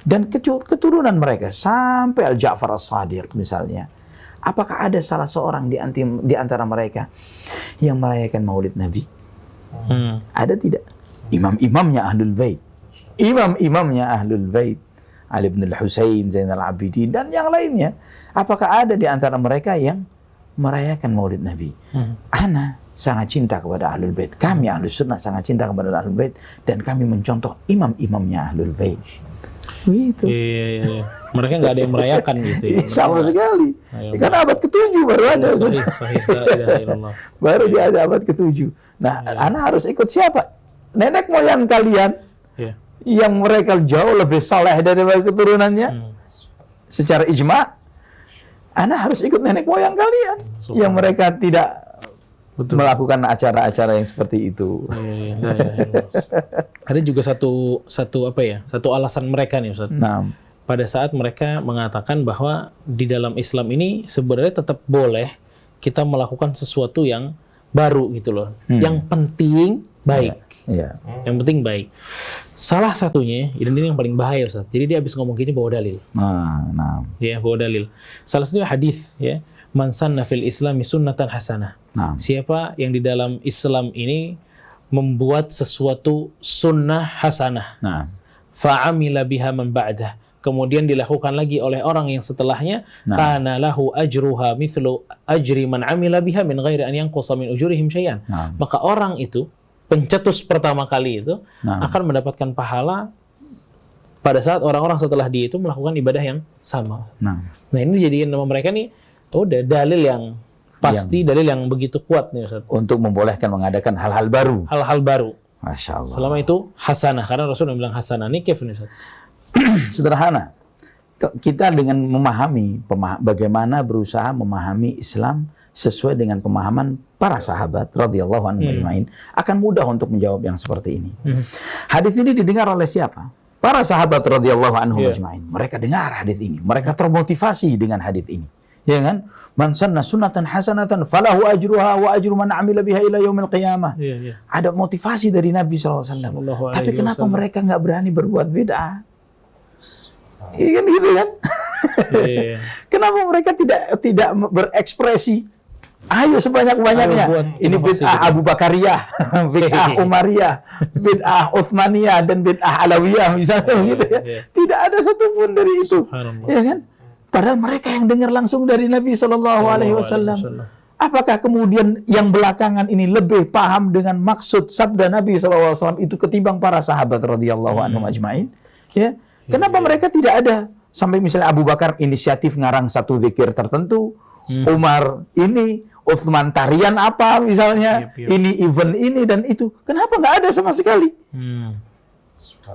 dan keturunan mereka sampai Al-Ja'far As-Sadiq misalnya, apakah ada salah seorang di antara mereka yang merayakan Maulid Nabi? Ada tidak? Imam-imamnya Ahlul Bait. Imam-imamnya Ahlul Bait, Ali bin Al-Husain, Zainal Abidin, dan yang lainnya. Apakah ada di antara mereka yang merayakan Maulid Nabi? Ana sangat cinta kepada Ahlul Bait. Kami Ahlus Sunnah sangat cinta kepada Ahlul Bait, dan kami mencontoh imam-imamnya Ahlul Bait. Gitu. Iya. Mereka nggak ada yang merayakan gitu ya. Sama sekali. Karena abad ke-7 baru ada. Sahih. La ilaha illallah. Baru dia ada abad ke-7. Nah, ana harus ikut siapa? Nenek moyang kalian yang mereka jauh lebih saleh daripada keturunannya. Secara ijma, ana harus ikut nenek moyang kalian yang mereka tidak melakukan acara-acara yang seperti itu. Ada juga satu alasan mereka nih Ustaz. Nah, pada saat mereka mengatakan bahwa di dalam Islam ini sebenarnya tetap boleh kita melakukan sesuatu yang baru gitu loh. Yang penting baik. Iya. Yang penting baik. Salah satunya, dan ini yang paling bahaya Ustaz. Jadi dia habis ngomong gini bawa dalil. Nah. Ya, bawa dalil. Salah satunya hadis ya. Man sanna fil Islami sunnatan hasanah. Nah. Siapa yang di dalam Islam ini membuat sesuatu sunnah hasanah. Nah. Fa'amila biha man ba'dah. Kemudian dilakukan lagi oleh orang yang setelahnya, kana lahu ajruha mithlu ajri man amila biha min ghairi an yanqusa min ujurihim syai'an. Maka orang itu pencetus pertama kali itu akan mendapatkan pahala pada saat orang-orang setelah dia itu melakukan ibadah yang sama. Nah ini jadikan nama mereka nih udah dalil yang pasti, dalil yang begitu kuat nih Ustaz. Untuk membolehkan mengadakan hal-hal baru. Hal-hal baru. Masya Allah. Selama itu hasanah, karena Rasul bilang hasanah. Ini kif nih Ustaz. Sederhana. Kita dengan memahami bagaimana berusaha memahami Islam sesuai dengan pemahaman para sahabat radhiyallahu anhum ajma'in, akan mudah untuk menjawab yang seperti ini. Hadis ini didengar oleh siapa? Para sahabat radhiyallahu anhum ajma'in. Mereka dengar hadis ini, mereka termotivasi dengan hadis ini. Ya kan? Man sanna sunnatan hasanatan falahu ajruha wa ajru man amila biha ila yaumil qiyamah. Ada motivasi dari Nabi SAW. Tapi kenapa mereka nggak berani berbuat bid'ah? Iya kan gitu kan? Kenapa mereka tidak berekspresi? Ayo sebanyak-banyaknya. Ini bid'ah Abu Bakariyah, bid'ah Umariyah, bid'ah Uthmaniyah, dan bid'ah Alawiyah misalnya gitu ya. Tidak ada satupun dari itu. Ya kan? Padahal mereka yang dengar langsung dari Nabi SAW. Apakah kemudian yang belakangan ini lebih paham dengan maksud sabda Nabi SAW itu ketimbang para sahabat radhiyallahu anhum ajma'in? Ya. Kenapa mereka tidak ada sampai misalnya Abu Bakar inisiatif ngarang satu zikir tertentu, Umar ini, Uthman tarian apa misalnya, ini event ini dan itu. Kenapa nggak ada sama sekali?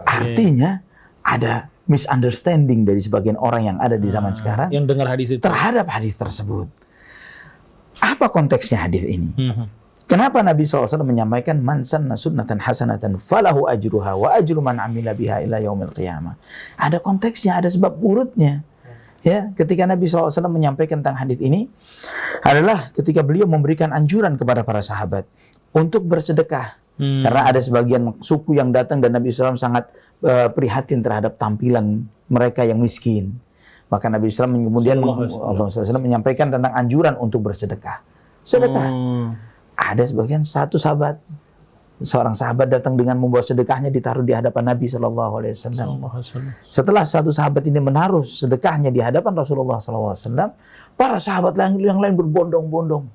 Artinya ada misunderstanding dari sebagian orang yang ada di zaman sekarang yang dengar hadis itu terhadap hadis tersebut. Apa konteksnya hadis ini? Kenapa Nabi SAW menyampaikan man sanna sunnatan hasanatan falahu ajruha wa ajru man amila biha ila yaumil qiyamah? Ada konteksnya, ada sebab urutnya. Ya, ketika Nabi SAW menyampaikan tentang hadis ini adalah ketika beliau memberikan anjuran kepada para sahabat untuk bersedekah. Karena ada sebagian suku yang datang dan Nabi SAW sangat prihatin terhadap tampilan mereka yang miskin. Maka Nabi SAW kemudian Allah SAW menyampaikan tentang anjuran untuk bersedekah. Sedekah. Ada sebagian seorang sahabat datang dengan membawa sedekahnya ditaruh di hadapan Nabi SAW. Setelah satu sahabat ini menaruh sedekahnya di hadapan Rasulullah SAW, para sahabat yang lain berbondong-bondong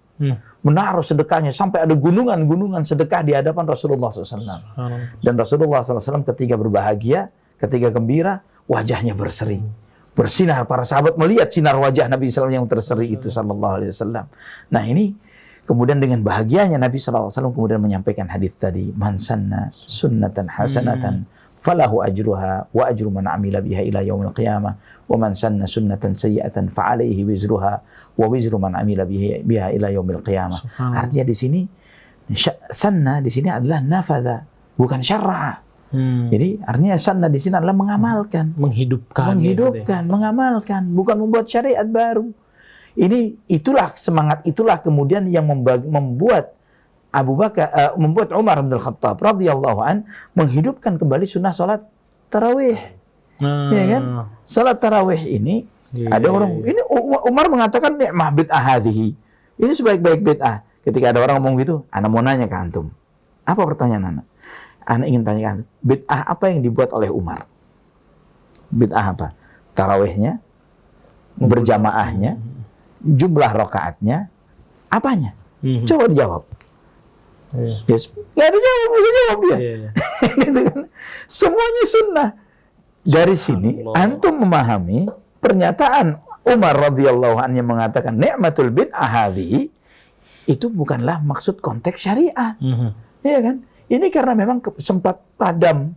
menaruh sedekahnya sampai ada gunungan-gunungan sedekah di hadapan Rasulullah SAW. Dan Rasulullah SAW ketika berbahagia, ketika gembira, wajahnya berseri. bersinar, para sahabat melihat sinar wajah Nabi SAW yang terseri itu sallallahu alaihi wasallam. Nah, ini kemudian dengan bahagianya Nabi SAW kemudian menyampaikan hadis tadi, man sanna sunnatan hasanatan falahu ajruha wa ajru man amila biha ila yaumil qiyamah wa man sanna sunnatan sayyi'atan fa alaihi wizruha wa wizru man amila biha ila yaumil qiyamah. Artinya di sini sanna di sini adalah nafadha, bukan syar'a. Jadi artinya sanna di sini adalah mengamalkan, menghidupkan, mengamalkan, bukan membuat syariat baru. Ini itulah semangat, itulah kemudian yang membuat Abu Bakar, membuat Umar bin Khattab radhiyallahu an menghidupkan kembali sunnah salat tarawih. Ya kan? Salat tarawih ini ada orang ini Umar mengatakan ni'mah bid'ah hadhihi. Ini sebaik-baik bid'ah. Ketika ada orang ngomong gitu, ana mau nanya ke antum. Apa pertanyaan ana? Ana ingin tanyakan, bid'ah apa yang dibuat oleh Umar? Bid'ah apa? Tarawihnya, berjamaahnya, jumlah rakaatnya, apanya? Coba dijawab. Yes. Gak ada jawab, bisa jawab dia. Gitu kan? Semuanya sunnah. Dari sini, antum memahami pernyataan Umar radhiyallahu anhu yang mengatakan ni'matul bid'ah hadhihi, itu bukanlah maksud konteks syariat. Iya kan? Ini karena memang sempat padam,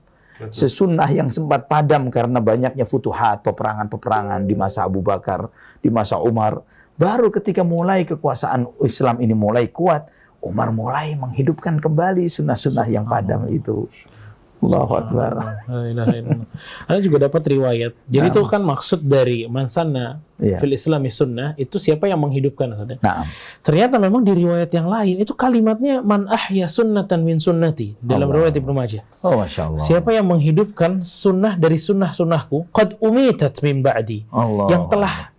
sesunnah yang sempat padam karena banyaknya futuhat, peperangan-peperangan di masa Abu Bakar, di masa Umar. Baru ketika mulai kekuasaan Islam ini mulai kuat, Umar mulai menghidupkan kembali sunnah-sunnah yang padam itu. Allahu Akbar. Anda juga dapat riwayat. Jadi itu kan maksud dari mansanna fil Islami sunnah itu siapa yang menghidupkan. Ternyata memang di riwayat yang lain itu kalimatnya man ahya sunnatan min sunnati dalam riwayat Ibnu Majah. Oh, Masya Allah. Siapa yang menghidupkan sunnah dari sunnah-sunnahku qad umitat min ba'di, yang telah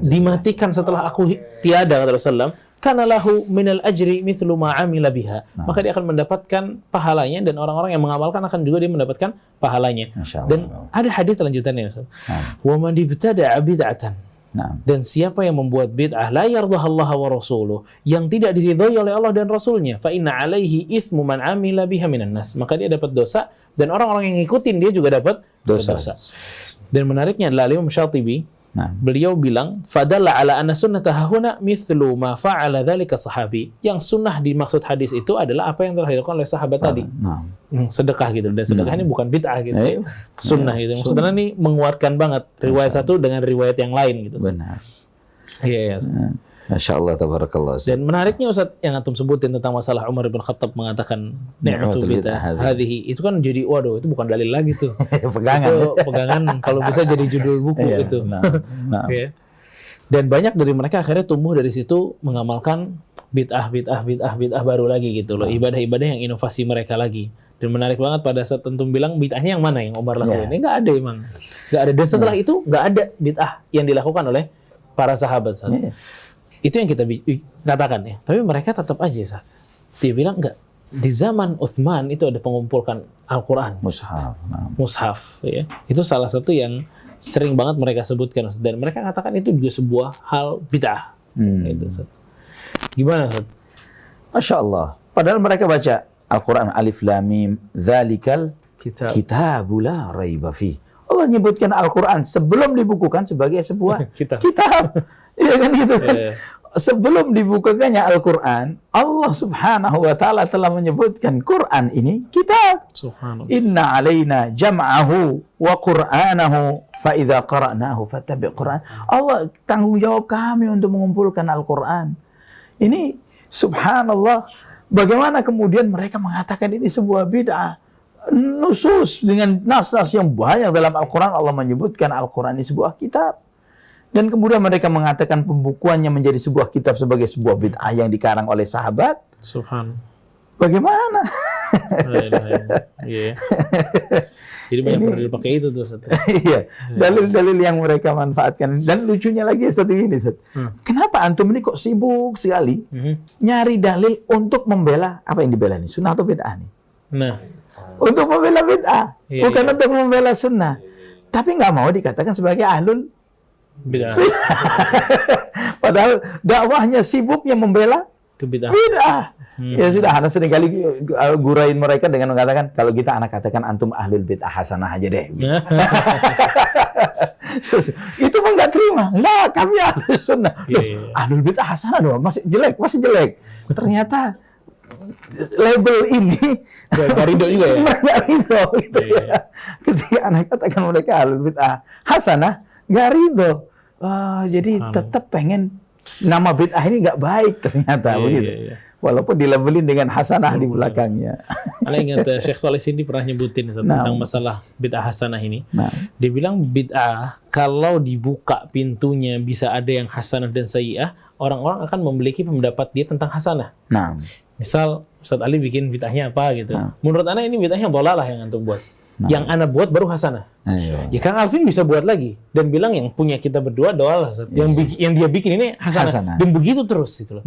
dimatikan setelah aku tiada, kata Rasulullah, kana lahu minal ajri mithlu ma amila biha. Maka dia akan mendapatkan pahalanya dan orang-orang yang mengamalkan akan juga dia mendapatkan pahalanya. Dan ada hadis lanjutannya, Ustaz. Wa man ibtada'a bid'atan. Dan siapa yang membuat bid'ah la yardahallaha wa rasuluh, yang tidak diridhai oleh Allah dan Rasulnya, fa inna alaihi ithmu man amila biha minan nas. Maka dia dapat dosa dan orang-orang yang ngikutin dia juga dapat dosa. Dan menariknya adalah Imam Syatibi, beliau bilang, fadalla ala anna sunnata hahuna mithlu ma fa'ala dzalika sahabi. Yang sunnah dimaksud hadis itu adalah apa yang telah dilakukan oleh sahabat tadi. Sedekah gitu. Dan sedekah ini bukan bid'ah gitu. Sunnah gitu. Maksudnya ini menguatkan banget riwayat satu dengan riwayat yang lain gitu. Benar. Iya. Masya Allah, tabarakallah. Dan menariknya Ustaz yang antum sebutin tentang masalah Umar bin Khattab mengatakan ni'matul bid'ah hadhihi, itu kan jadi waduh, itu bukan dalil lagi tuh. Pegangan. Itu pegangan kalau bisa jadi judul buku itu. Dan banyak dari mereka akhirnya tumbuh dari situ mengamalkan bid'ah baru lagi gitu loh. Ibadah-ibadah yang inovasi mereka lagi. Dan menarik banget pada saat antum bilang bid'ahnya yang mana yang Umar lakukan. Ini enggak ada emang. Enggak ada. Dan setelah itu enggak ada bid'ah yang dilakukan oleh para sahabat. Itu yang kita katakan ya. Tapi mereka tetap aja, Ustaz. Dia bilang enggak. Di zaman Utsman itu ada pengumpulkan Al-Quran. Mushaf. Ya. Itu salah satu yang sering banget mereka sebutkan, Ustaz. Dan mereka katakan itu juga sebuah hal bid'ah. Itu, Ustaz. Gimana, Ustaz? Masya Allah. Padahal mereka baca Al-Quran Alif Lam Mim Dzalikal Kitabul la raiba fih. Allah nyebutkan Al-Quran sebelum dibukukan sebagai sebuah kitab. Iya kan gitu kan? Sebelum dibukukannya Al-Quran, Allah Subhanahu wa taala telah menyebutkan Quran ini kitab. Inna alaina jam'ahu wa qur'anahu fa idza qara'nahu fattabi' Qur'an. Allah tanggung jawab kami untuk mengumpulkan Al-Quran. Ini subhanallah, bagaimana kemudian mereka mengatakan ini sebuah bid'ah. Nusus dengan nas-nas yang banyak dalam Al-Quran, Allah menyebutkan Al-Quran ini sebuah kitab. Dan kemudian mereka mengatakan pembukuannya menjadi sebuah kitab sebagai sebuah bid'ah yang dikarang oleh sahabat. Subhan. Bagaimana? Iya. Jadi banyak perlu dipakai itu tuh, Ustaz. Iya, dalil-dalil yang mereka manfaatkan. Dan lucunya lagi seperti ini, Ustaz. Kenapa antum ini kok sibuk sekali nyari dalil untuk membela apa yang dibela ini? Sunnah atau bid'ah nih? Nah, untuk membela bid'ah, bukan untuk membela sunnah. Tapi nggak mau dikatakan sebagai ahlul bid'ah. Padahal dakwahnya sibuknya membela bid'ah. Ya sudah, anak seringkali gurain mereka dengan mengatakan, kalau kita anak katakan antum ahlul bid'ah hasanah aja deh. Itu pun nggak terima. Nggak, kami ahlus sunnah. Loh, ahlul bid'ah hasanah dong, masih jelek. Ternyata label ini Gak ridho juga ya? Nggak ridho gitu ya. Ketika anak katakan mereka ahlul bid'ah hasanah, nggak ridho. Jadi tetap pengen nama bid'ah ini nggak baik ternyata begitu. Walaupun dilabelin dengan hasanah di belakangnya. Anda ingat Syekh Saleh Sindi pernah nyebutin tentang masalah bid'ah hasanah ini. Dia bilang bid'ah kalau dibuka pintunya bisa ada yang hasanah dan sayyi'ah, orang-orang akan memiliki pendapat dia tentang hasanah. Misal Ustadz Ali bikin bid'ahnya apa gitu. Menurut Anda ini bid'ahnya dolalah yang antum buat. Yang Anda buat baru hasanah. Ya Kang Alvin bisa buat lagi dan bilang yang punya kita berdua dolalah. Yang dia bikin ini hasanah. Dan begitu terus gitu loh.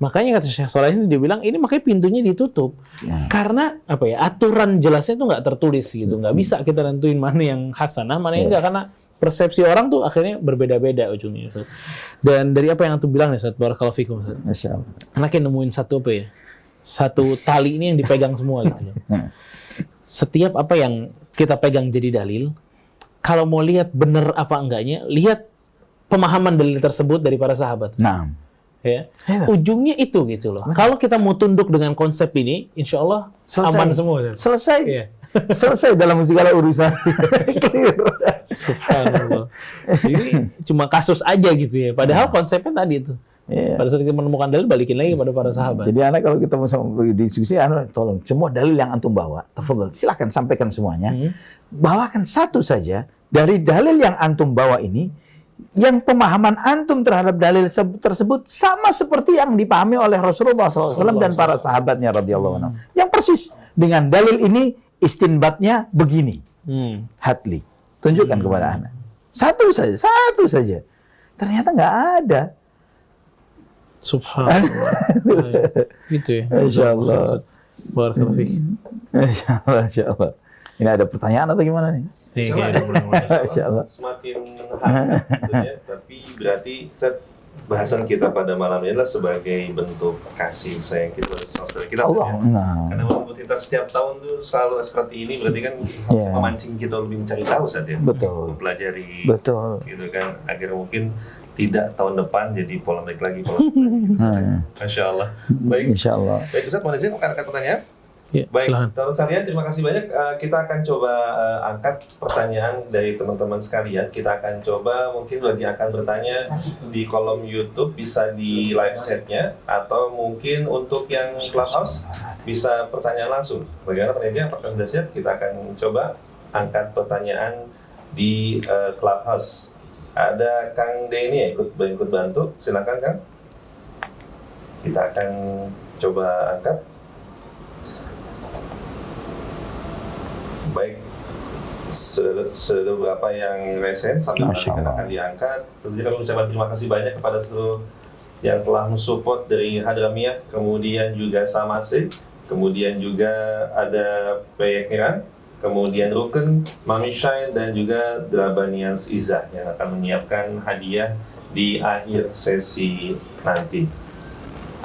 Makanya kata Syekh Saleh ini dia bilang ini makanya pintunya ditutup. Karena apa ya? Aturan jelasnya itu nggak tertulis gitu. Nggak bisa kita nentuin mana yang hasanah, mana yang enggak, karena persepsi orang tuh akhirnya berbeda-beda ujungnya. Ustaz. Dan dari apa yang antum bilang nih, Ustaz, barakallahu fikum, Ustaz. Masyaallah. Anaknya nemuin satu apa ya? Satu tali ini yang dipegang semua gitu loh. Setiap apa yang kita pegang jadi dalil, kalau mau lihat benar apa enggaknya, lihat pemahaman dalil tersebut dari para sahabat. Ya. Ujungnya itu gitu loh. Kalau kita mau tunduk dengan konsep ini, insya Allah aman semua. Selesai. Ya. Selesai dalam segala urusan. Clear. Subhanallah. Ini cuma kasus aja gitu ya. Padahal konsepnya tadi itu. Pada saat kita menemukan dalil, balikin lagi kepada para sahabat. Jadi anak kalau kita mau diskusi, anak tolong semua dalil yang antum bawa, tafadhol, silakan sampaikan semuanya. Bawakan satu saja dari dalil yang antum bawa ini, yang pemahaman antum terhadap dalil tersebut sama seperti yang dipahami oleh Rasulullah SAW dan para sahabatnya radhiyallahu anhu. Yang persis dengan dalil ini istinbatnya begini. Hatli, tunjukkan kepada anak. Satu saja. Ternyata nggak ada. Subhanallah. Gitu ya. Insyaallah. Barakallahu fiik. Insyaallah. Ini ada pertanyaan atau gimana nih? Insyaallah. Semakin hangat gitu ya, tapi berarti bahasan kita pada malam ini adalah sebagai bentuk kasih sayang kita saudara kita. Karena walaupun kita setiap tahun tuh selalu seperti ini, berarti kan harus memancing kita lebih mencari tahu saat ya. Betul. Mempelajari. Betul. Gitu kan, agar mungkin tidak tahun depan jadi polemik lagi. Masya Allah. Baik. Insya Allah. Baik Ustaz, mau izin angkat pertanyaan? Ya, baik, silahkan. teman sekalian, terima kasih banyak. Kita akan coba angkat pertanyaan dari teman-teman sekalian. Kita akan coba, mungkin bagi yang akan bertanya di kolom YouTube bisa di live chatnya, atau mungkin untuk yang Clubhouse bisa pertanyaan langsung. Bagaimana penelitian? Apakah sudah siap? Kita akan coba angkat pertanyaan di Clubhouse. Ada Kang Denny ya, ikut bantu. Silakan Kang. Kita akan coba angkat. Baik, sudah beberapa yang resen sampai nanti akan diangkat. Tentunya kami ucapkan terima kasih banyak kepada seluruh yang telah mensupport dari Hadramiyah, kemudian juga Samase, kemudian juga ada Peyekiran, kemudian Rukun, Mami Shine, dan juga Drabanians Izzah yang akan menyiapkan hadiah di akhir sesi nanti.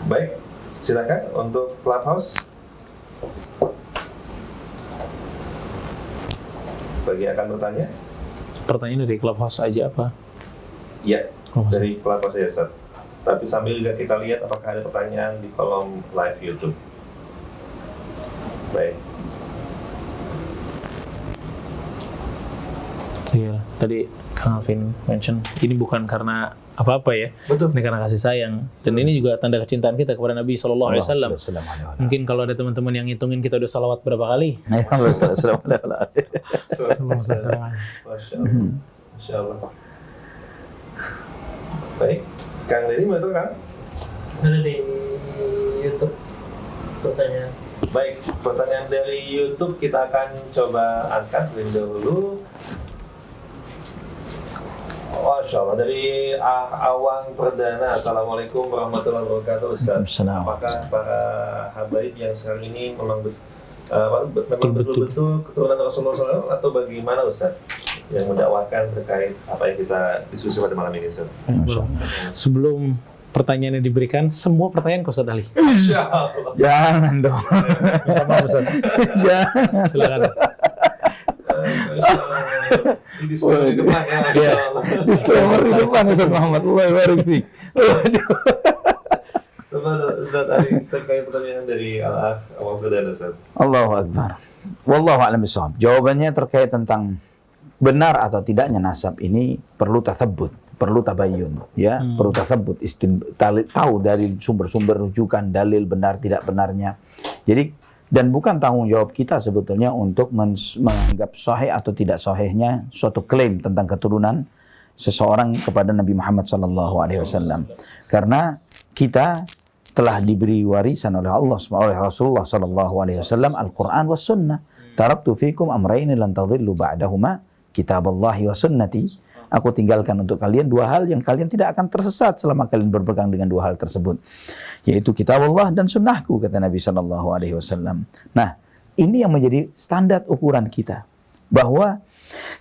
Baik, silakan untuk Clubhouse. Bagi yang akan bertanya? Pertanyaan dari Clubhouse aja apa? Ya, dari Clubhouse ya, Ustaz. Tapi sambil juga kita lihat apakah ada pertanyaan di kolom live YouTube. Baik. Iya, tadi Kang Alvin mention ini bukan karena apa-apa ya. Betul. Ini karena kasih sayang. Dan ini juga tanda kecintaan kita kepada Nabi SAW. Mungkin kalau ada teman-teman yang ngitungin kita udah salawat berapa kali. Masya Allah. Baik. Kang Denny mau itu Kang? Ada di YouTube pertanyaan. Baik, pertanyaan dari YouTube kita akan coba angkat lebih dahulu. Masya Allah, dari Awang Perdana. Assalamualaikum warahmatullahi wabarakatuh, Ustaz. Apakah para habaib yang sekarang ini memang betul-betul keturunan Rasulullah SAW atau bagaimana, Ustaz, yang mendakwakan terkait apa yang kita diskusi pada malam ini, Ustaz? Sebelum pertanyaannya diberikan, semua pertanyaan ke Ustaz Ali. Jangan dong. Minta maaf, Ustaz. Jangan. Silakan. Di disclaimer di depan ya, Masya Allah. Disclaimer di depan Ustaz Muhammad. Allah barik fiik. Coba Ustaz Ali terkait pertanyaan dari Al-Akh Awal Perdana Ustaz. Allahu Akbar. Wallahu a'lam bishawab. Jawabannya terkait tentang benar atau tidaknya nasab ini perlu tathabbut, perlu tabayyun, ya, perlu tathabbut, tahu dari sumber-sumber rujukan, dalil benar tidak benarnya. Jadi dan bukan tanggung jawab kita sebetulnya untuk menganggap sahih atau tidak sahihnya suatu klaim tentang keturunan seseorang kepada Nabi Muhammad SAW. Karena kita telah diberi warisan oleh Allah, oleh Rasulullah SAW, Al-Quran was Sunnah. Taraktu fikum amrayni lan tadhillu ba'dahuma, kitaballahi wa sunnati. Aku tinggalkan untuk kalian dua hal yang kalian tidak akan tersesat selama kalian berpegang dengan dua hal tersebut, yaitu kitab Allah dan sunnahku, kata Nabi SAW. Nah, ini yang menjadi standar ukuran kita, bahwa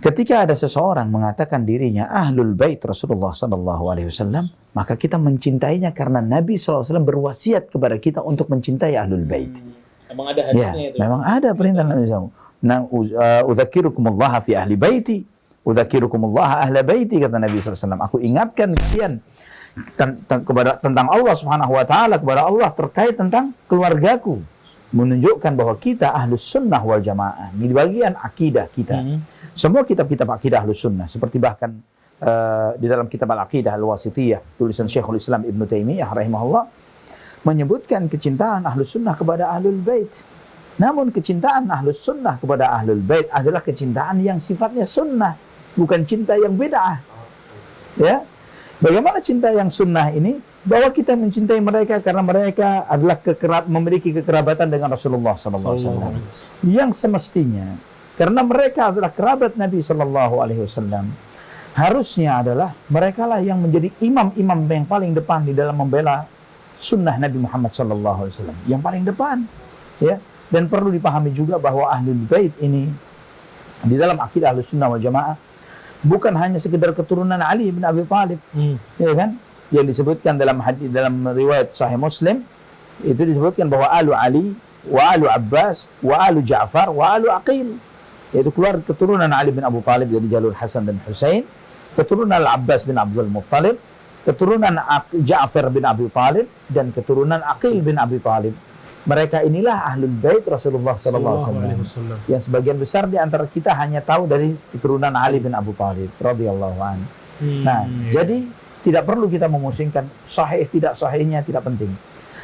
ketika ada seseorang mengatakan dirinya ahlul bait Rasulullah SAW, maka kita mencintainya karena Nabi SAW berwasiat kepada kita untuk mencintai ahlul bait. Memang ada Ya, hadisnya itu. memang ada perintah Nabi SAW. Nah, udzakirukumullah fi ahli baiti, udzakirukumullah ahla baiti, kata Nabi SAW. Aku ingatkan kalian tentang Allah Subhanahu wa taala, kepada Allah terkait tentang keluargaku, menunjukkan bahwa kita ahlus sunnah wal jamaah di bagian akidah kita. Semua kitab-kitab akidah ahlus sunnah, seperti bahkan di dalam kitab Al-Aqidah Al-Wasithiyah tulisan Syekhul Islam Ibn Taimiyah rahimahullah menyebutkan kecintaan ahlus sunnah kepada ahlul bait. Namun kecintaan ahlus sunnah kepada ahlul bait adalah kecintaan yang sifatnya sunnah, bukan cinta yang bid'ah. Ya, bagaimana cinta yang sunnah ini? Bahwa kita mencintai mereka karena mereka adalah memiliki kekerabatan dengan Rasulullah SAW. Yang semestinya, karena mereka adalah kerabat Nabi SAW, harusnya adalah mereka lah yang menjadi imam-imam yang paling depan di dalam membela sunnah Nabi Muhammad SAW. Yang paling depan, ya. Dan perlu dipahami juga bahwa ahlul bait ini di dalam akidah ahlus sunnah wal jamaah bukan hanya sekedar keturunan Ali bin Abi Thalib, ya kan? Yang disebutkan dalam hadis, dalam riwayat Sahih Muslim itu disebutkan bahwa alu Ali wa alu Abbas wa alu Ja'far wa alu Aqil, yaitu keluar keturunan Ali bin Abi Thalib dari jalur Hasan dan Husain, keturunan Al-Abbas bin Abdul Muttalib, keturunan Ja'far bin Abi Thalib, dan keturunan Aqil bin Abi Thalib. Mereka inilah ahlul bait Rasulullah SAW. Yang sebagian besar di antara kita hanya tahu dari keturunan Ali bin Abi Thalib radhiyallahu anhu. Nah, jadi tidak perlu kita memusingkan sahih tidak sahihnya, tidak penting.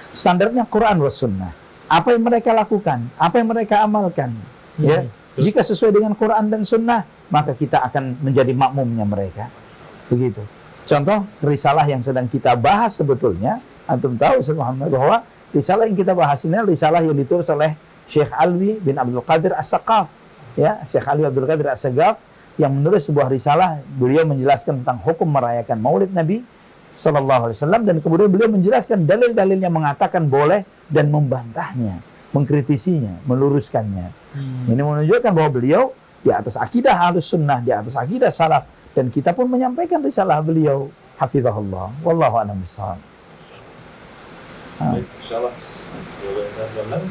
Standarnya Quran was sunnah. Apa yang mereka lakukan, apa yang mereka amalkan, ya. Jika sesuai dengan Quran dan sunnah, maka kita akan menjadi makmumnya mereka. Begitu. Contoh risalah yang sedang kita bahas sebetulnya, antum tahu Ustaz Muhammad, bahwa risalah yang kita bahas ini adalah risalah yang ditulis oleh Syekh Alwi bin Abdul Qadir As-Saqaf, ya, Syekh Alwi Abdul Qadir As-Saqaf yang menulis sebuah risalah. Beliau menjelaskan tentang hukum merayakan Maulid Nabi sallallahu alaihi wasallam, dan kemudian beliau menjelaskan dalil-dalil yang mengatakan boleh dan membantahnya, mengkritisinya, meluruskannya. Ini menunjukkan bahwa beliau di atas akidah Ahlus Sunnah, di atas akidah salaf, dan kita pun menyampaikan risalah beliau, hafizahullah. Wallahu a'lam bishawab. Insyaallah.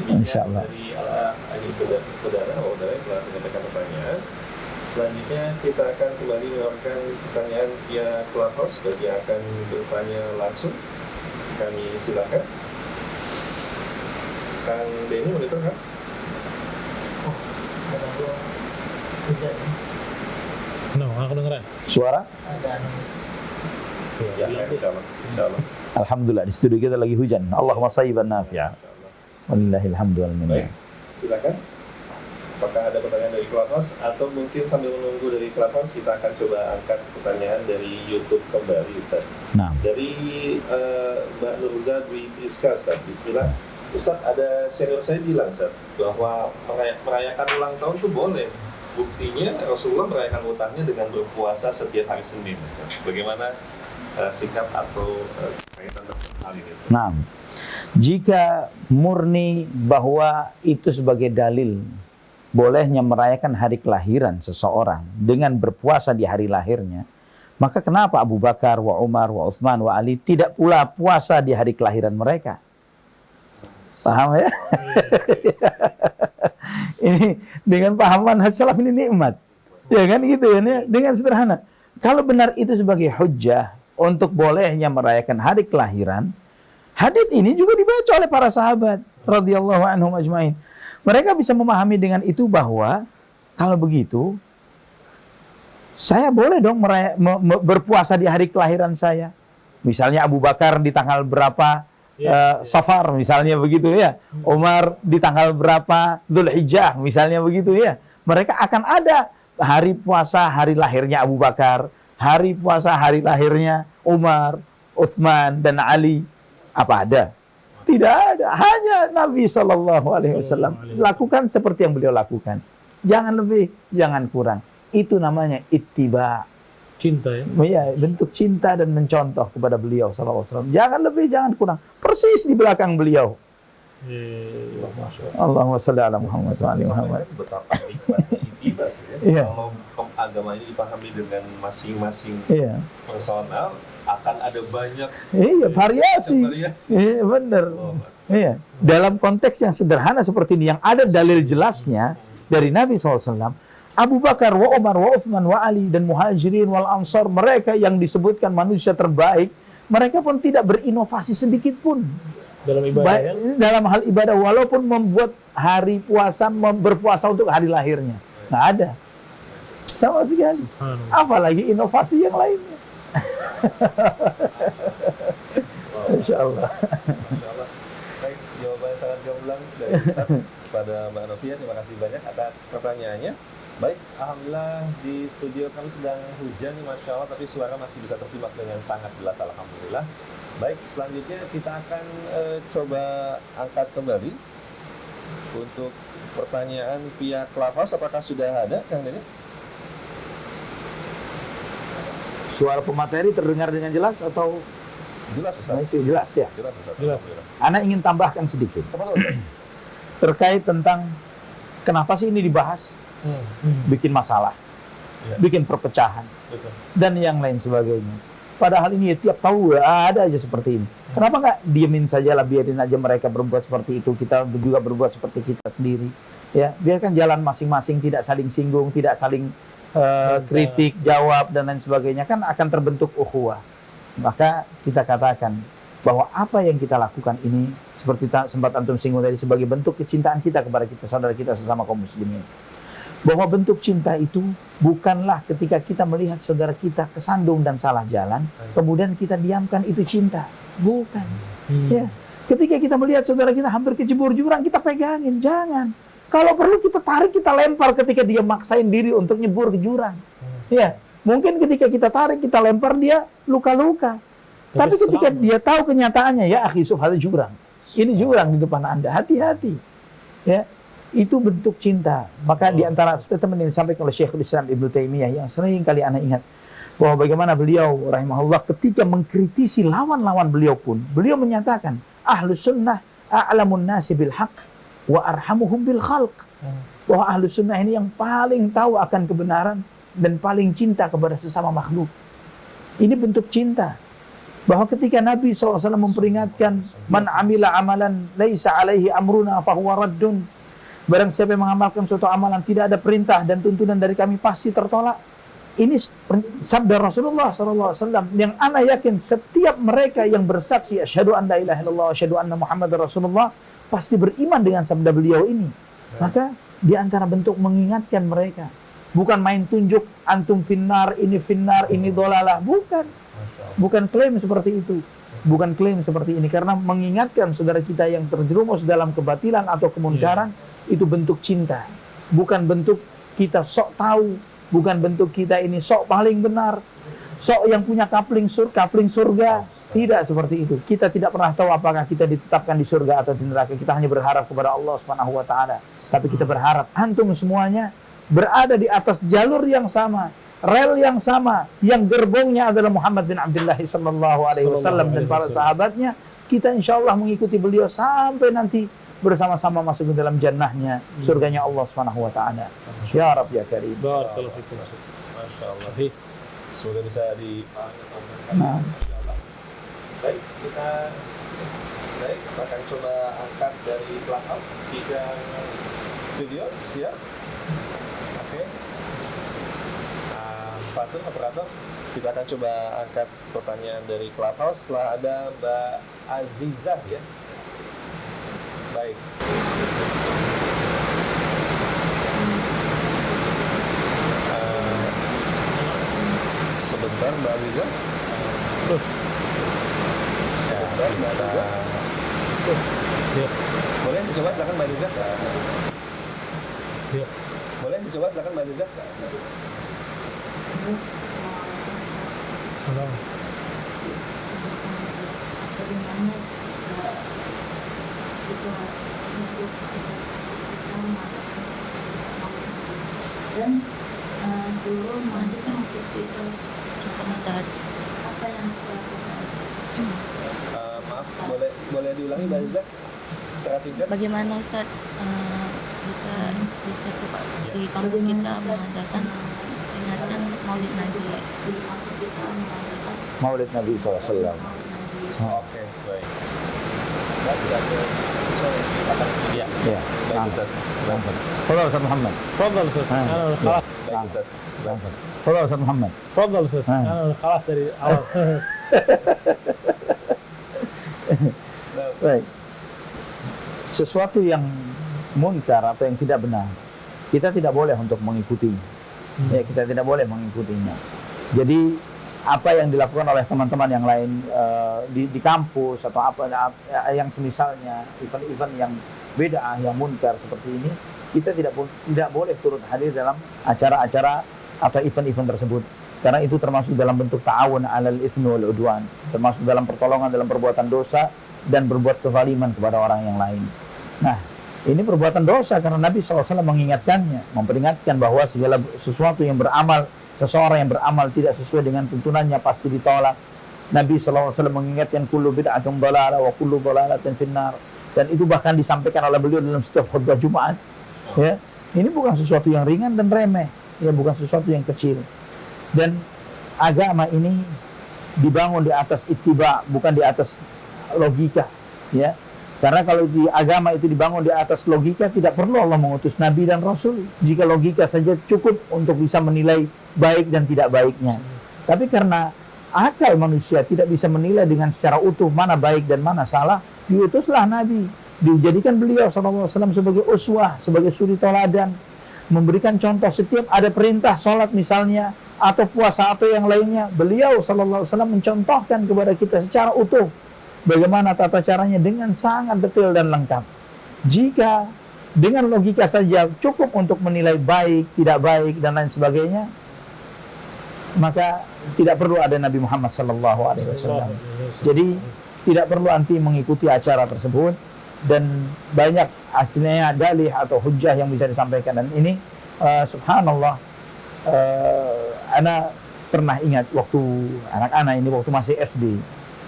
Insyaallah. Dari Ali Perdana yang telah menyatakan pertanyaan. Selanjutnya kita akan kembali mendengarkan pertanyaan via Clubhouse bagi yang akan bertanya langsung. Kami silakan. Kang Denny, monitor kan? Ada dua hujan. No, aku dengeran. Suara? Ada anus. Ya, insyaallah. Alhamdulillah di studio kita lagi hujan. Allahumma sayyiban nafi'a. Wallahil hamdu wal minna. Baik, silakan. Apakah ada pertanyaan dari Clubhouse atau mungkin sambil menunggu dari Clubhouse kita akan coba angkat pertanyaan dari YouTube kembali, Ustaz. Nah, Dari Mbak Nurza Dwi Priska, Ustaz. Bismillah. Ustaz, ada senior saya bilang, Ustaz, bahwa merayakan ulang tahun itu boleh. Buktinya Rasulullah merayakan utangnya dengan berpuasa setiap hari Senin, Ustaz. Bagaimana sikap atau kaitan hal ini, Ustaz? nah, jika murni bahwa itu sebagai dalil bolehnya merayakan hari kelahiran seseorang dengan berpuasa di hari lahirnya, maka kenapa Abu Bakar, wa Umar, wa Utsman, wa Ali tidak pula puasa di hari kelahiran mereka? Paham ya? Ini dengan pahaman salaf ini nikmat. Ya kan gitu kan ya, dengan sederhana. Kalau benar itu sebagai hujjah untuk bolehnya merayakan hari kelahiran, hadis ini juga dibaca oleh para sahabat radhiyallahu anhum ajmain. Mereka bisa memahami dengan itu bahwa kalau begitu saya boleh dong berpuasa di hari kelahiran saya. Misalnya Abu Bakar di tanggal berapa Safar misalnya begitu ya. Umar di tanggal berapa Dzulhijjah misalnya begitu ya. Mereka akan ada hari puasa hari lahirnya Abu Bakar, hari puasa hari lahirnya Umar, Utsman dan Ali. Apa ada? Tidak ada. Hanya Nabi SAW lakukan seperti yang beliau lakukan. Jangan lebih, jangan kurang. Itu namanya ittiba. Cinta ya. Ya, bentuk cinta dan mencontoh kepada beliau SAW. Jangan lebih, jangan kurang. Persis di belakang beliau. Allahumma shalli ala Muhammad wa ali Muhammad. Betapa nikmatnya ittiba sih ya. Iya. Kalau agama ini dipahami dengan masing-masing Iya. personal, akan ada banyak Iya, variasi. Iya, benar. Iya. Dalam konteks yang sederhana seperti ini, yang ada dalil jelasnya dari Nabi SAW, Abu Bakar, wa Umar, wa Uthman, wa Ali, dan Muhajirin, wal Ansar, mereka yang disebutkan manusia terbaik, mereka pun tidak berinovasi sedikit pun. Dalam ibadah ya? Dalam hal ibadah, walaupun membuat hari puasa, berpuasa untuk hari lahirnya. Nggak ada. Sama sekali. Apalagi inovasi yang lainnya. Insya Allah. Baik, jawaban sangat gamblang dari Ustaz kepada Mbak Novia. Terima kasih banyak atas pertanyaannya. Baik, alhamdulillah di studio kami sedang hujan nih, Masya Allah, tapi suara masih bisa tersimak dengan sangat jelas, alhamdulillah. Baik, selanjutnya kita akan coba angkat kembali untuk pertanyaan via Clubhouse. Apakah sudah ada, Kang Deni? Suara pemateri terdengar dengan jelas atau Jelas, Ustaz. jelas ya? Jelas, Ustaz. Jelas. Ana ingin tambahkan sedikit Apa tuh, Ustaz? terkait tentang kenapa sih ini dibahas, bikin masalah, Ya. bikin perpecahan, Betul. dan yang lain sebagainya. Padahal ini ya, tiap tahu ada aja seperti ini. Kenapa nggak diemin saja lah, biarin aja mereka berbuat seperti itu, kita juga berbuat seperti kita sendiri. Ya, biarkan jalan masing-masing, tidak saling singgung, tidak saling kritik, jawab dan lain sebagainya, kan akan terbentuk ukhuwah. Maka kita katakan bahwa apa yang kita lakukan ini, seperti sempat antum singgung tadi, sebagai bentuk kecintaan kita kepada kita saudara kita sesama kaum muslimin. Bahwa bentuk cinta itu bukanlah ketika kita melihat saudara kita kesandung dan salah jalan, kemudian kita diamkan, itu cinta. Bukan. Ya. Ketika kita melihat saudara kita hampir kecebur jurang, kita pegangin, jangan. Kalau perlu kita tarik, kita lempar ketika dia maksain diri untuk nyebur ke jurang. Ya, mungkin ketika kita tarik, kita lempar, dia luka-luka. Tapi ketika dia tahu kenyataannya, ya akhi Yusuf, ada jurang. Ini jurang di depan Anda, hati-hati. Ya, itu bentuk cinta. Maka di antara statement yang disampaikan oleh Syekhul Islam Ibnu Taimiyah yang sering kali Anda ingat, bahwa bagaimana beliau rahimahullah ketika mengkritisi lawan-lawan beliau pun, beliau menyatakan, Ahlus Sunnah a'lamun nasi bil haqq wa arhamuhum bil khalq. Bahwa Ahlus Sunnah ini yang paling tahu akan kebenaran dan paling cinta kepada sesama makhluk. Ini bentuk cinta. Bahwa ketika Nabi SAW memperingatkan, man amila amalan laisa alaihi amruna fahuwa raddun. Barang siapa yang mengamalkan suatu amalan tidak ada perintah dan tuntunan dari kami, pasti tertolak. Ini sabda Rasulullah SAW yang ana yakin setiap mereka yang bersaksi asyhadu an la ilaha illallah wa asyhadu anna Muhammadar Rasulullah pasti beriman dengan sabda beliau ini. Maka di antara bentuk mengingatkan mereka, bukan main tunjuk antum finnar, ini dolalah, bukan. Bukan klaim seperti itu. Bukan klaim seperti ini, karena mengingatkan saudara kita yang terjerumus dalam kebatilan atau kemunkaran, itu bentuk cinta. Bukan bentuk kita sok tahu, bukan bentuk kita ini sok paling benar, sok yang punya kafling surga. Tidak seperti itu. Kita tidak pernah tahu apakah kita ditetapkan di surga atau di neraka. Kita hanya berharap kepada Allah Subhanahu wa taala. Tapi kita berharap antum semuanya berada di atas jalur yang sama, rel yang sama, yang gerbongnya adalah Muhammad bin Abdullah sallallahu alaihi wasallam dan para sahabatnya. Kita insyaallah mengikuti beliau sampai nanti bersama-sama masuk ke dalam jannahnya, surganya Allah Subhanahu wa taala. Ya Rabb ya Karim. Barakallahu fikum. Masyaallah. Semoga bisa dipahami. Nah. Baik, kita akan coba angkat dari Clubhouse bidang studio, siap? Oke. Fatur, operator, kita akan coba angkat pertanyaan dari Clubhouse. Setelah ada Mbak Azizah ya. Baik. Sebentar Mbak Azizah. Terus. Sebentar Mbak Azizah. Ya. Boleh dicoba silakan Mbak Azizah. Ya. Boleh dicoba silakan Mbak Azizah. Salam. Bagaimana kita hidup kita mengadakan dan seluruh mahasiswa Ustaz, apa yang harus dilakukan? Maaf, boleh diulangi Mbak Azizah secara singkat? Bagaimana Ustaz kita bisa di kampus kita mengadakan peringatan Maulid Nabi? Di kampus kita mengadakan Maulid Nabi SAW. Maulid Nabi. Oke, baik. Mbak sudah ada siswa yang akan Ya. Ya. baik Ustaz. Sebentar. Fadhal Ustaz Muhammad. Fadhal Ustaz. Ana khalas. Baik Ustaz. Sebentar. Fadhal Ustaz Muhammad. Fadhal Ustaz. Ana khalas dari awal. Baik. Sesuatu yang munkar atau yang tidak benar, kita tidak boleh untuk mengikutinya. Ya, kita tidak boleh mengikutinya. Jadi apa yang dilakukan oleh teman-teman yang lain di kampus atau apa yang semisalnya event-event yang beda, yang munkar seperti ini, kita tidak boleh turut hadir dalam acara-acara atau event-event tersebut. Karena itu termasuk dalam bentuk ta'awun 'alal itsmi wal 'udwan, termasuk dalam pertolongan dalam perbuatan dosa dan berbuat kezaliman kepada orang yang lain. Nah, ini perbuatan dosa karena Nabi SAW mengingatkannya, memperingatkan bahwa segala sesuatu yang beramal, seseorang yang beramal tidak sesuai dengan tuntunannya pasti ditolak. Nabi SAW mengingatkan kullu bid'atun dhalalah wa kullu dhalalatin finnar, dan itu bahkan disampaikan oleh beliau dalam setiap khutbah Jumat. Ya, ini bukan sesuatu yang ringan dan remeh, ya, bukan sesuatu yang kecil. Dan agama ini dibangun di atas ittiba, bukan di atas logika, ya. Karena kalau di agama itu dibangun di atas logika, tidak perlu Allah mengutus Nabi dan Rasul. Jika logika saja cukup untuk bisa menilai baik dan tidak baiknya. Tapi karena akal manusia tidak bisa menilai dengan secara utuh mana baik dan mana salah, diutuslah Nabi. Dijadikan beliau SAW sebagai uswah, sebagai suri toladan. Memberikan contoh setiap ada perintah sholat misalnya, atau puasa atau yang lainnya. Beliau SAW mencontohkan kepada kita secara utuh bagaimana tata caranya dengan sangat detail dan lengkap. Jika dengan logika saja cukup untuk menilai baik, tidak baik, dan lain sebagainya, maka tidak perlu ada Nabi Muhammad SAW. Jadi tidak perlu anti mengikuti acara tersebut, dan banyak aslinya dalih atau hujah yang bisa disampaikan. Dan ini subhanallah, ana pernah ingat waktu anak-anak ini waktu masih SD.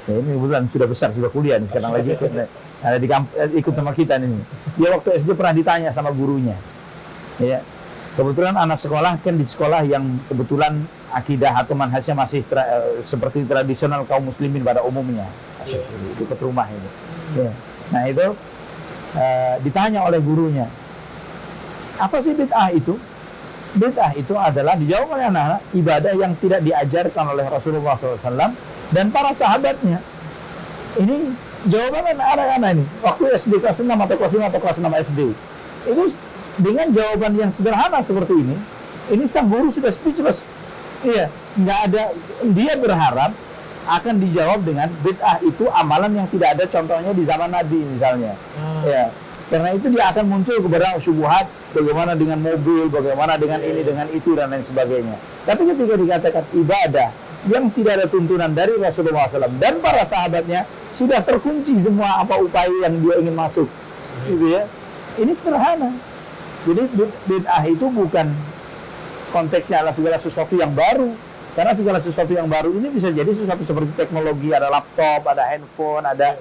Ya, ini kebetulan sudah besar, sudah kuliah nih sekarang lagi ada di ikut sama kita nih. Dia waktu SD pernah ditanya sama gurunya. Ya. Kebetulan anak sekolah kan di sekolah yang kebetulan akidah atau manhajnya masih seperti tradisional kaum muslimin pada umumnya. Itu dekat rumah ini. Ya. Nah, itu ditanya oleh gurunya, apa sih bid'ah itu? Bid'ah itu adalah, dijawab oleh anak-anak, ibadah yang tidak diajarkan oleh Rasulullah SAW dan para sahabatnya. Ini jawaban anak-anak ini waktu SD kelas 6 atau kelas 5 atau kelas 6 SD. Itu dengan jawaban yang sederhana seperti ini sang guru sudah speechless. Iya, nggak ada, dia berharap akan dijawab dengan bid'ah itu amalan yang tidak ada contohnya di zaman Nabi misalnya. Ya. Karena itu dia akan muncul kepada syubhat, bagaimana dengan mobil, bagaimana dengan ini, dengan itu, dan lain sebagainya. Tapi ketika dikatakan ibadah yang tidak ada tuntunan dari Rasulullah SAW dan para sahabatnya, sudah terkunci semua apa upaya yang dia ingin masuk. Gitu ya. Ini sederhana. Jadi bid'ah itu bukan konteksnya adalah segala sesuatu yang baru. Karena segala sesuatu yang baru ini bisa jadi sesuatu seperti teknologi, ada laptop, ada handphone, ada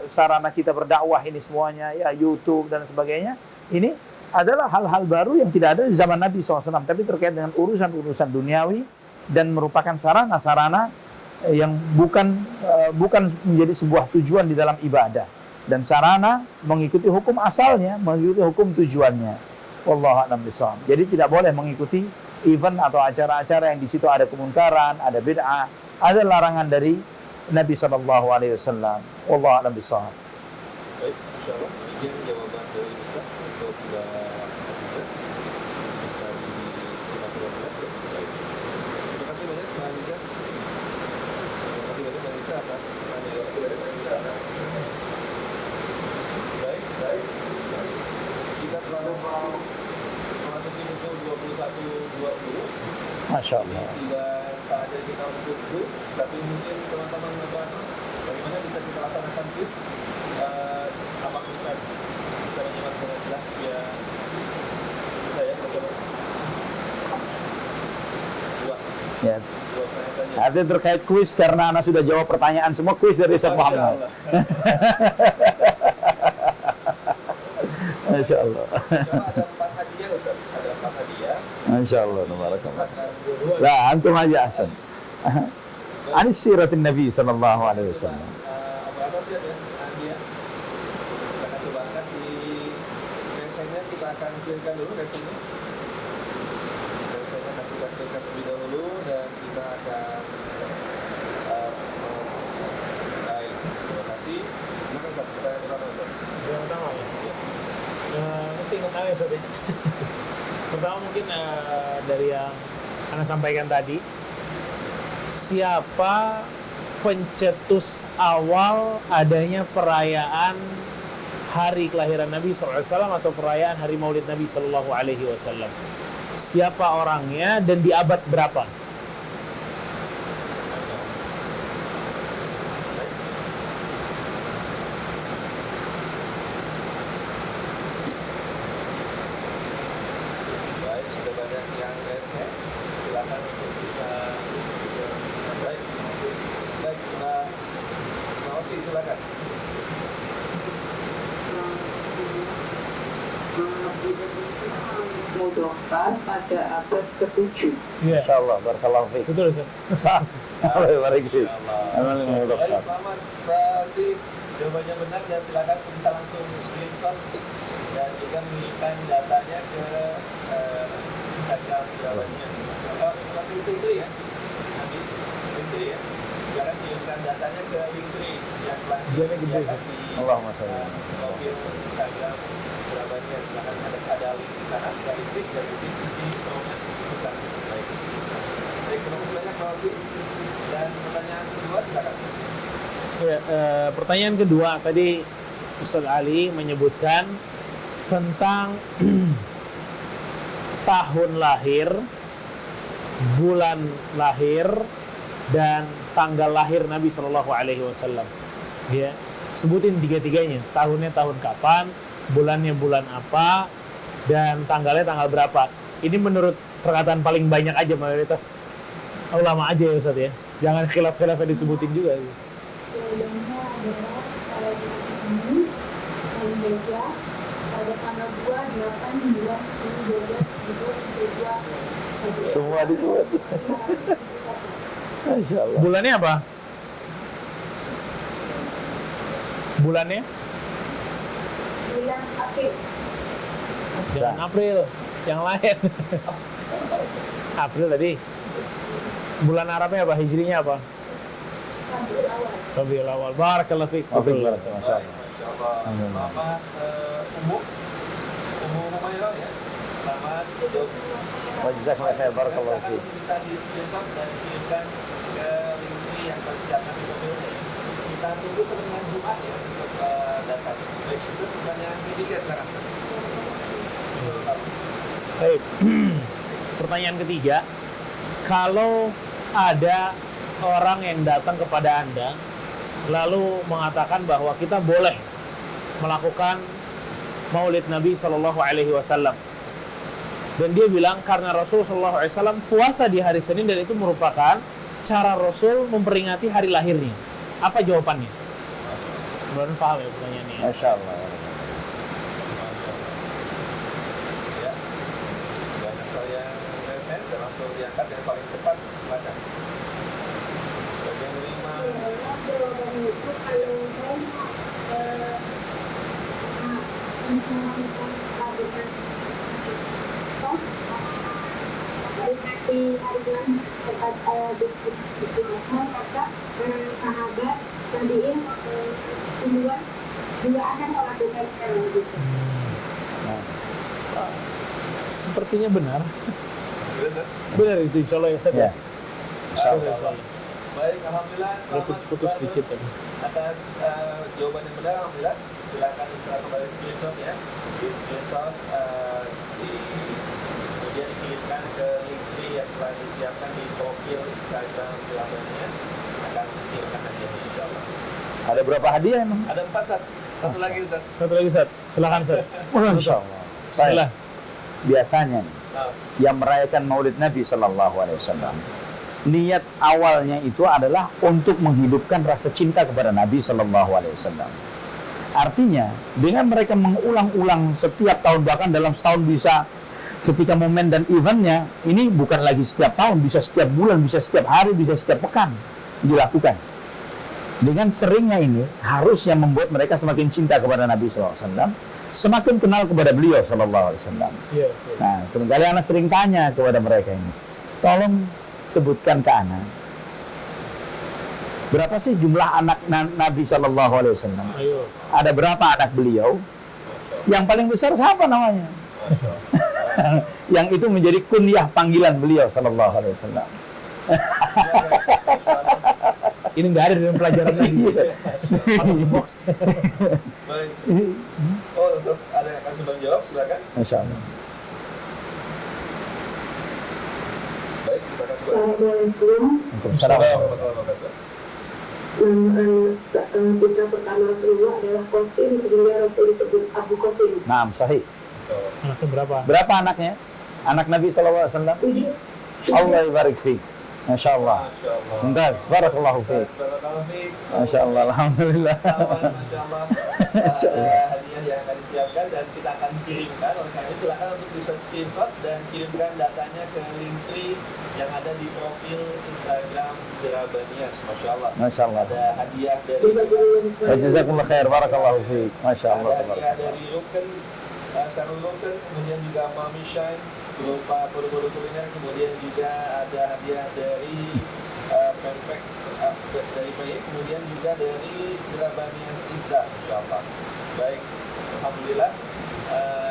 sarana kita berdakwah ini semuanya, ya YouTube dan sebagainya. Ini adalah hal-hal baru yang tidak ada di zaman Nabi SAW, tapi terkait dengan urusan-urusan duniawi dan merupakan sarana-sarana yang bukan menjadi sebuah tujuan di dalam ibadah, dan sarana mengikuti hukum asalnya, mengikuti hukum tujuannya. Wallahu a'lam bishawab. Jadi tidak boleh mengikuti event atau acara-acara yang di situ ada kemungkaran, ada bid'ah, ada larangan dari Nabi sallallahu alaihi wasallam. Wallahu a'lam bishawab. Baik, insyaallah demikian jawaban dari Ustaz untuk Mbak Hafizah. Bisa disimak dengan jelas ya. Baik. Terima kasih banyak Mbak Hafizah. Terima kasih banyak Mbak Hafizah atas pertanyaan. Baik. Kita telah memasuki pukul 21.20. Masya Allah. Tidak saja kita untuk quiz, tapi mungkin teman-teman bagaimana bisa kita laksanakan quiz? Apa Ustaz bisa menyimak dengan jelas ya? Bisa ya, coba. Ya. Dua pertanyaan saja. Artinya terkait kuis karena anak sudah jawab pertanyaan semua kuis dari Ustaz Muhammad. Masya Allah. Coba ada 4 hadiah Ustaz, ada 4 hadiah. Masya Allah. Lah, antum aja Hasan. Anis siratin Nabi sallallahu alaihi wasallam. Apa sih ya hadiah? Kita akan coba angkat di mesennya, kita akan clearkan dulu mesennya. Mesennya akan kita clearkan terlebih dahulu dan kita akan baik, terima kasih. Silakan Ustaz, pertanyaan pertama Ustaz. Yang pertama ya. Masih ingat ya Ustaz ya? Pertama mungkin dari yang Anda sampaikan tadi, siapa pencetus awal adanya perayaan hari kelahiran Nabi SAW atau perayaan hari Maulid Nabi SAW? Siapa orangnya dan di abad berapa? Baik, sudah banyak yang raise-nya. Silakan untuk bisa baik. Baik, Mbak Osi, silakan. Mudhafar pada abad ke-7. Iya, Masya Allah. Barakallahu fiik. betul Ustaz. Baik. Baik, selamat Mbak Osi. Jawabannya benar dan silakan bisa langsung screenshot dan juga mengirimkan datanya ke Instagram jawabannya. Nanti itu ya. Nanti itu ya. Jangan kirimkan datanya ke Linktree yang telah Jangan gede, disediakan Ustaz. di Allahumma shalli. profil Instagram jawabannya. Silakan ada link di sana, dari klik dan isi formulir di sana. Baik. Baik, terima kasih banyak Mbak Osi. Dan pertanyaan kedua silakan. Ya, pertanyaan kedua tadi Ustaz Ali menyebutkan tentang tahun lahir, bulan lahir, dan tanggal lahir Nabi Shallallahu Alaihi Wasallam. Ya, sebutin tiga-tiganya. Tahunnya tahun kapan, bulannya bulan apa, dan tanggalnya tanggal berapa. Ini menurut perkataan paling banyak aja, mayoritas ulama aja ya Ustaz ya. Jangan khilaf-khilaf yang disebutin juga. Jawabannya adalah pada bulan Senin, tahun Gajah, pada tanggal 2, 8, 9, 10, 12, 13, 12, Semua disebut. Masya Allah. Bulannya apa? Bulannya? bulan April. Jangan April, yang lain. April tadi. Bulan Arabnya apa? Hijrinya apa? Rabiul Awal. Rabiul Awal. Barakallahu fiik. Betul. Masya Allah. Masya Allah. Selamat Ummu Humairah ya. Selamat hidup. Jazakallahu khair. Barakallahu Silakan fiik. bisa di screenshot dan dikirimkan ke link yang telah disiapkan di profilnya ya. Kita tunggu sampai dengan Jumat ya untuk data. Baik, itu pertanyaan ketiga sekarang. Baik. Pertanyaan ketiga, kalau ada orang yang datang kepada Anda lalu mengatakan bahwa kita boleh melakukan Maulid Nabi Shallallahu Alaihi Wasallam, dan dia bilang karena Rasul Shallallahu Alaihi Wasallam puasa di hari Senin dan itu merupakan cara Rasul memperingati hari lahirnya, apa jawabannya? Mudah-mudahan paham ya pertanyaannya. Masya Allah. Ya, banyak saya resen dan langsung diangkat yang paling cepat, silakan. Bagian 5. Jawabannya itu kalau saya dengan kata sahabat tabiin semua juga akan melakukan hal gitu. Sepertinya benar. Benar itu insya Allah ya Ustaz. Ya. Insyaallah. Baik, alhamdulillah. Selamat Putus-putus juga sedikit tadi. atas jawaban yang benar, alhamdulillah. Silakan kita kembali screenshot ya. Di screenshot kemudian dikirimkan ke link tree yang telah disiapkan di profil Instagram Filabanias. Akan dikirimkan hadiahnya insyaallah. Ada berapa hadiah emang? Ada 4 Ustaz. Satu lagi Ustaz. Satu lagi Ustaz. Silakan Ustaz. Masya Allah. Bismillah. Biasanya nih, yang merayakan Maulid Nabi Sallallahu Alaihi Wasallam, niat awalnya itu adalah untuk menghidupkan rasa cinta kepada Nabi Sallallahu Alaihi Wasallam. Artinya, dengan mereka mengulang-ulang setiap tahun, bahkan dalam setahun bisa ketika momen dan eventnya, ini bukan lagi setiap tahun, bisa setiap bulan, bisa setiap hari, bisa setiap pekan dilakukan. Dengan seringnya ini, harusnya membuat mereka semakin cinta kepada Nabi Sallallahu Alaihi Wasallam, semakin kenal kepada beliau Sallallahu Alaihi Wasallam. Iya. Nah, seringkali anak sering tanya kepada mereka ini, tolong sebutkan ke anak, berapa sih jumlah anak Nabi Sallallahu Alaihi Wasallam? Ayo. Ada berapa anak beliau? Yang paling besar siapa namanya? Yang itu menjadi kunyah panggilan beliau Sallallahu Alaihi Wasallam. Ini nggak ada dalam pelajaran lagi. Out of the box. Baik. Oh, untuk ada yang akan coba jawab, silakan. Masya Allah. Baik, kita akan coba. Assalamualaikum. Warahmatullahi wabarakatuh. Nama putra pertama Rasulullah adalah Qasim, sehingga Rasul disebut Abu Qasim. Nah, sahih. Anaknya berapa? Berapa anaknya? Anak Nabi Sallallahu Alaihi Wasallam? 7. Allah barik fiik. Masya Allah. Masya Allah. Mumtaz. Barakallahu fiik. Barakallahu fiik. Masya Allah. Alhamdulillah. Masya Allah. Ada hadiah yang akan disiapkan dan kita akan kirimkan. Oleh karena itu silakan untuk bisa screenshot dan kirimkan datanya ke link tree yang ada di profil Instagram Filabanias. Masya Allah. Masya Allah. Ada hadiah dari Jazakumullah khair. Barakallahu fiik. Masya Allah. ada hadiah dari Ruken, Sarul Ruken, kemudian juga Mami Shine berupa produk-produk kuliner, kemudian juga ada hadiah dari Pempek dari PY, kemudian juga dari Filabanias Isa, insyaallah. Baik, alhamdulillah.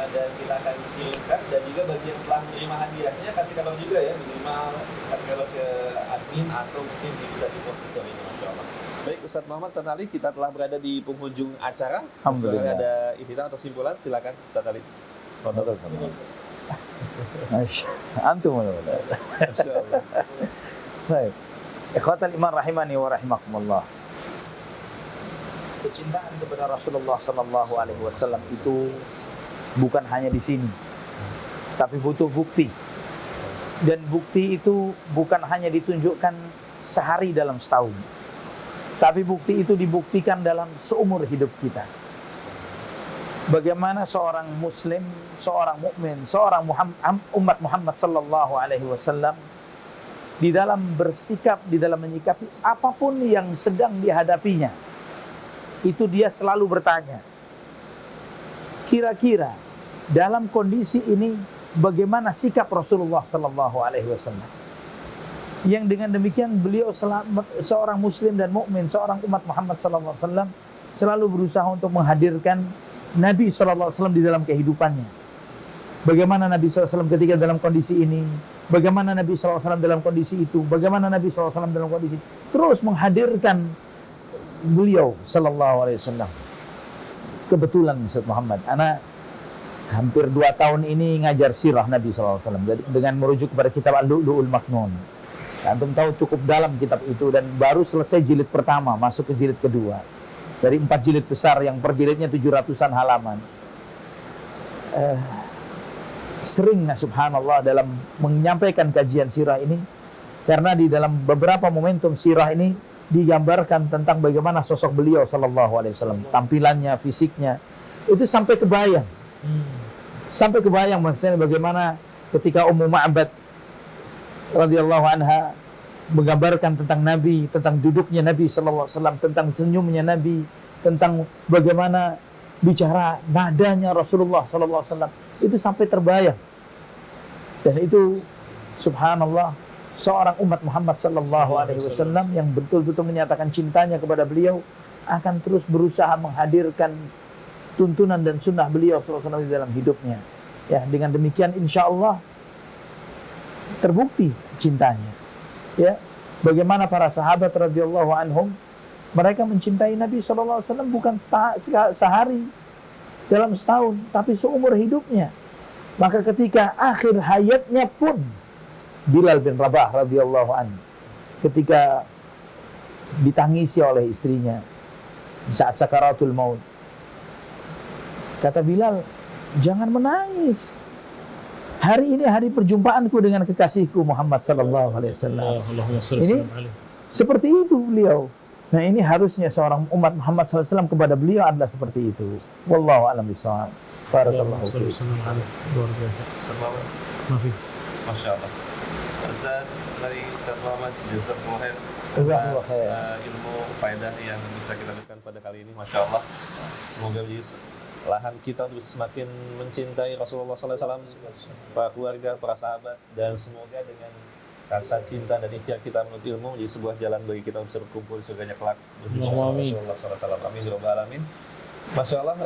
Dan kita akan kirimkan, dan juga bagi yang telah menerima hadiahnya kasih kabar juga ya, minimal kasih kabar ke admin atau mungkin bisa di post story ini, insyaallah. Baik, Ustadz Muhammad Sanali, kita telah berada di penghujung acara. Alhamdulillah. Ada ikhtitam atau simpulan, silakan Ustadz Ali. Antum. Insyaallah. Baik. Ikhwatal iman rahimani wa rahimakumullah. Kecintaan kepada Rasulullah sallallahu alaihi wasallam itu bukan hanya di sini, tapi butuh bukti. Dan bukti itu bukan hanya ditunjukkan sehari dalam setahun, tapi bukti itu dibuktikan dalam seumur hidup kita. Bagaimana seorang muslim, seorang mukmin, seorang umat Muhammad sallallahu alaihi wasallam di dalam bersikap, di dalam menyikapi apapun yang sedang dihadapinya, itu dia selalu bertanya, kira-kira dalam kondisi ini bagaimana sikap Rasulullah sallallahu alaihi wasallam? Yang dengan demikian beliau seorang muslim dan mukmin, seorang umat Muhammad sallallahu alaihi wasallam selalu berusaha untuk menghadirkan Nabi sallallahu alaihi wasallam di dalam kehidupannya. Bagaimana Nabi sallallahu alaihi wasallam ketika dalam kondisi ini, bagaimana Nabi sallallahu alaihi wasallam dalam kondisi itu, bagaimana Nabi sallallahu alaihi wasallam dalam kondisi terus menghadirkan beliau sallallahu alaihi wasallam. Kebetulan Ustaz Muhammad, ana hampir 2 tahun ini ngajar sirah Nabi sallallahu alaihi wasallam dengan merujuk kepada kitab Al-Lu'lu'ul Maknun. Antum tahu cukup dalam kitab itu, dan baru selesai jilid pertama, masuk ke jilid kedua. Dari 4 jilid besar yang per jilidnya 700-an halaman. Sering subhanallah dalam menyampaikan kajian sirah ini, karena di dalam beberapa momentum sirah ini digambarkan tentang bagaimana sosok beliau sallallahu alaihi wasallam, tampilannya, fisiknya, itu sampai kebayang. Sampai kebayang maksudnya bagaimana ketika Ummu Ma'bad radhiyallahu anha menggambarkan tentang Nabi, tentang duduknya Nabi sallallahu alaihi wasallam, tentang senyumnya Nabi, tentang bagaimana bicara nadanya Rasulullah sallallahu alaihi wasallam, itu sampai terbayang. Dan itu subhanallah seorang umat Muhammad sallallahu alaihi wasallam yang betul-betul menyatakan cintanya kepada beliau akan terus berusaha menghadirkan tuntunan dan sunnah beliau sallallahu alaihi wasallam di dalam hidupnya. Ya, dengan demikian insya Allah terbukti cintanya. Ya, bagaimana para sahabat radhiyallahu anhum, mereka mencintai Nabi sallallahu alaihi wasallam bukan sehari dalam setahun, tapi seumur hidupnya. Maka ketika akhir hayatnya pun Bilal bin Rabah radhiyallahu anhu ketika ditangisi oleh istrinya saat sakaratul maut, kata Bilal, jangan menangis. Hari ini hari perjumpaanku dengan kekasihku Muhammad sallallahu alaihi wasallam. Ini seperti itu beliau. Nah, ini harusnya seorang umat Muhammad sallallahu alaihi wasallam kepada beliau adalah seperti itu. Wallahu a'lam bishawab. Barakallahu fiik. Luar biasa. Mafi. Masya Allah. Ustaz, dari Ustaz Muhammad, jazakumullah khair Jazakumullah atas khair. ilmu faedah yang bisa kita berikan pada kali ini. Masya Allah. Semoga menjadi lahan kita untuk semakin mencintai Rasulullah SAW, para keluarga, para sahabat, dan semoga dengan rasa cinta dan ikhtiar kita menuntut ilmu menjadi sebuah jalan bagi kita untuk berkumpul di surganya kelak. Rasulullah SAW. Amin ya rabbal alamin. Masya Allah,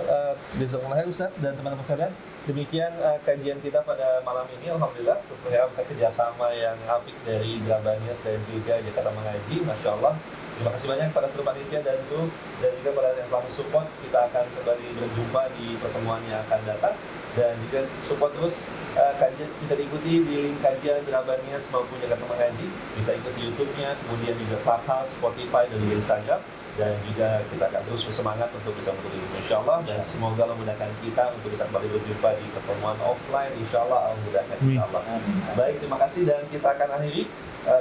jazakumullah khair Ustaz dan teman-teman sekalian. Demikian kajian kita pada malam ini. Alhamdulillah, terus kerjasama yang apik dari Grabanias dan juga Jakarta Mengaji. Masya Allah. Terima kasih banyak pada seluruh panitia dan kru dan juga pada yang telah support. Kita akan kembali berjumpa di pertemuan yang akan datang, dan juga support terus kajian bisa diikuti di link kajian Grabanias maupun Jakarta Mengaji. Bisa ikuti YouTube-nya, kemudian juga Clubhouse, Spotify, dan juga Instagram. Dan juga kita akan terus bersemangat untuk bisa menuntut ilmu insyaallah, dan semoga Allah memudahkan kita untuk bisa kembali berjumpa di pertemuan offline insyaallah. Allah mudahkan insyaallah. Baik, terima kasih, dan kita akan akhiri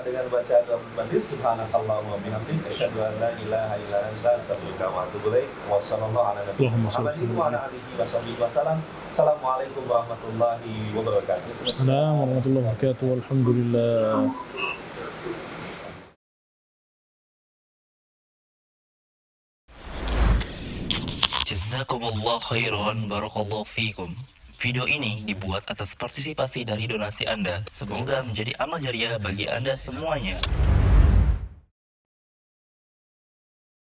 dengan baca doa majlis. Subhanakallahumma wa bihamdika asyhadu an la ilaha illa anta astaghfiruka wa atubu ilaik. Wassallallahu ala nabiyyina Muhammadin wa ala alihi washabbihi wasallam. Assalamualaikum warahmatullahi wabarakatuh. Assalamualaikum warahmatullahi wabarakatuh. Alhamdulillah. Jazakumullah khairan, barakallahu fikum. Video ini dibuat atas partisipasi dari donasi Anda. Semoga menjadi amal jariah bagi Anda semuanya.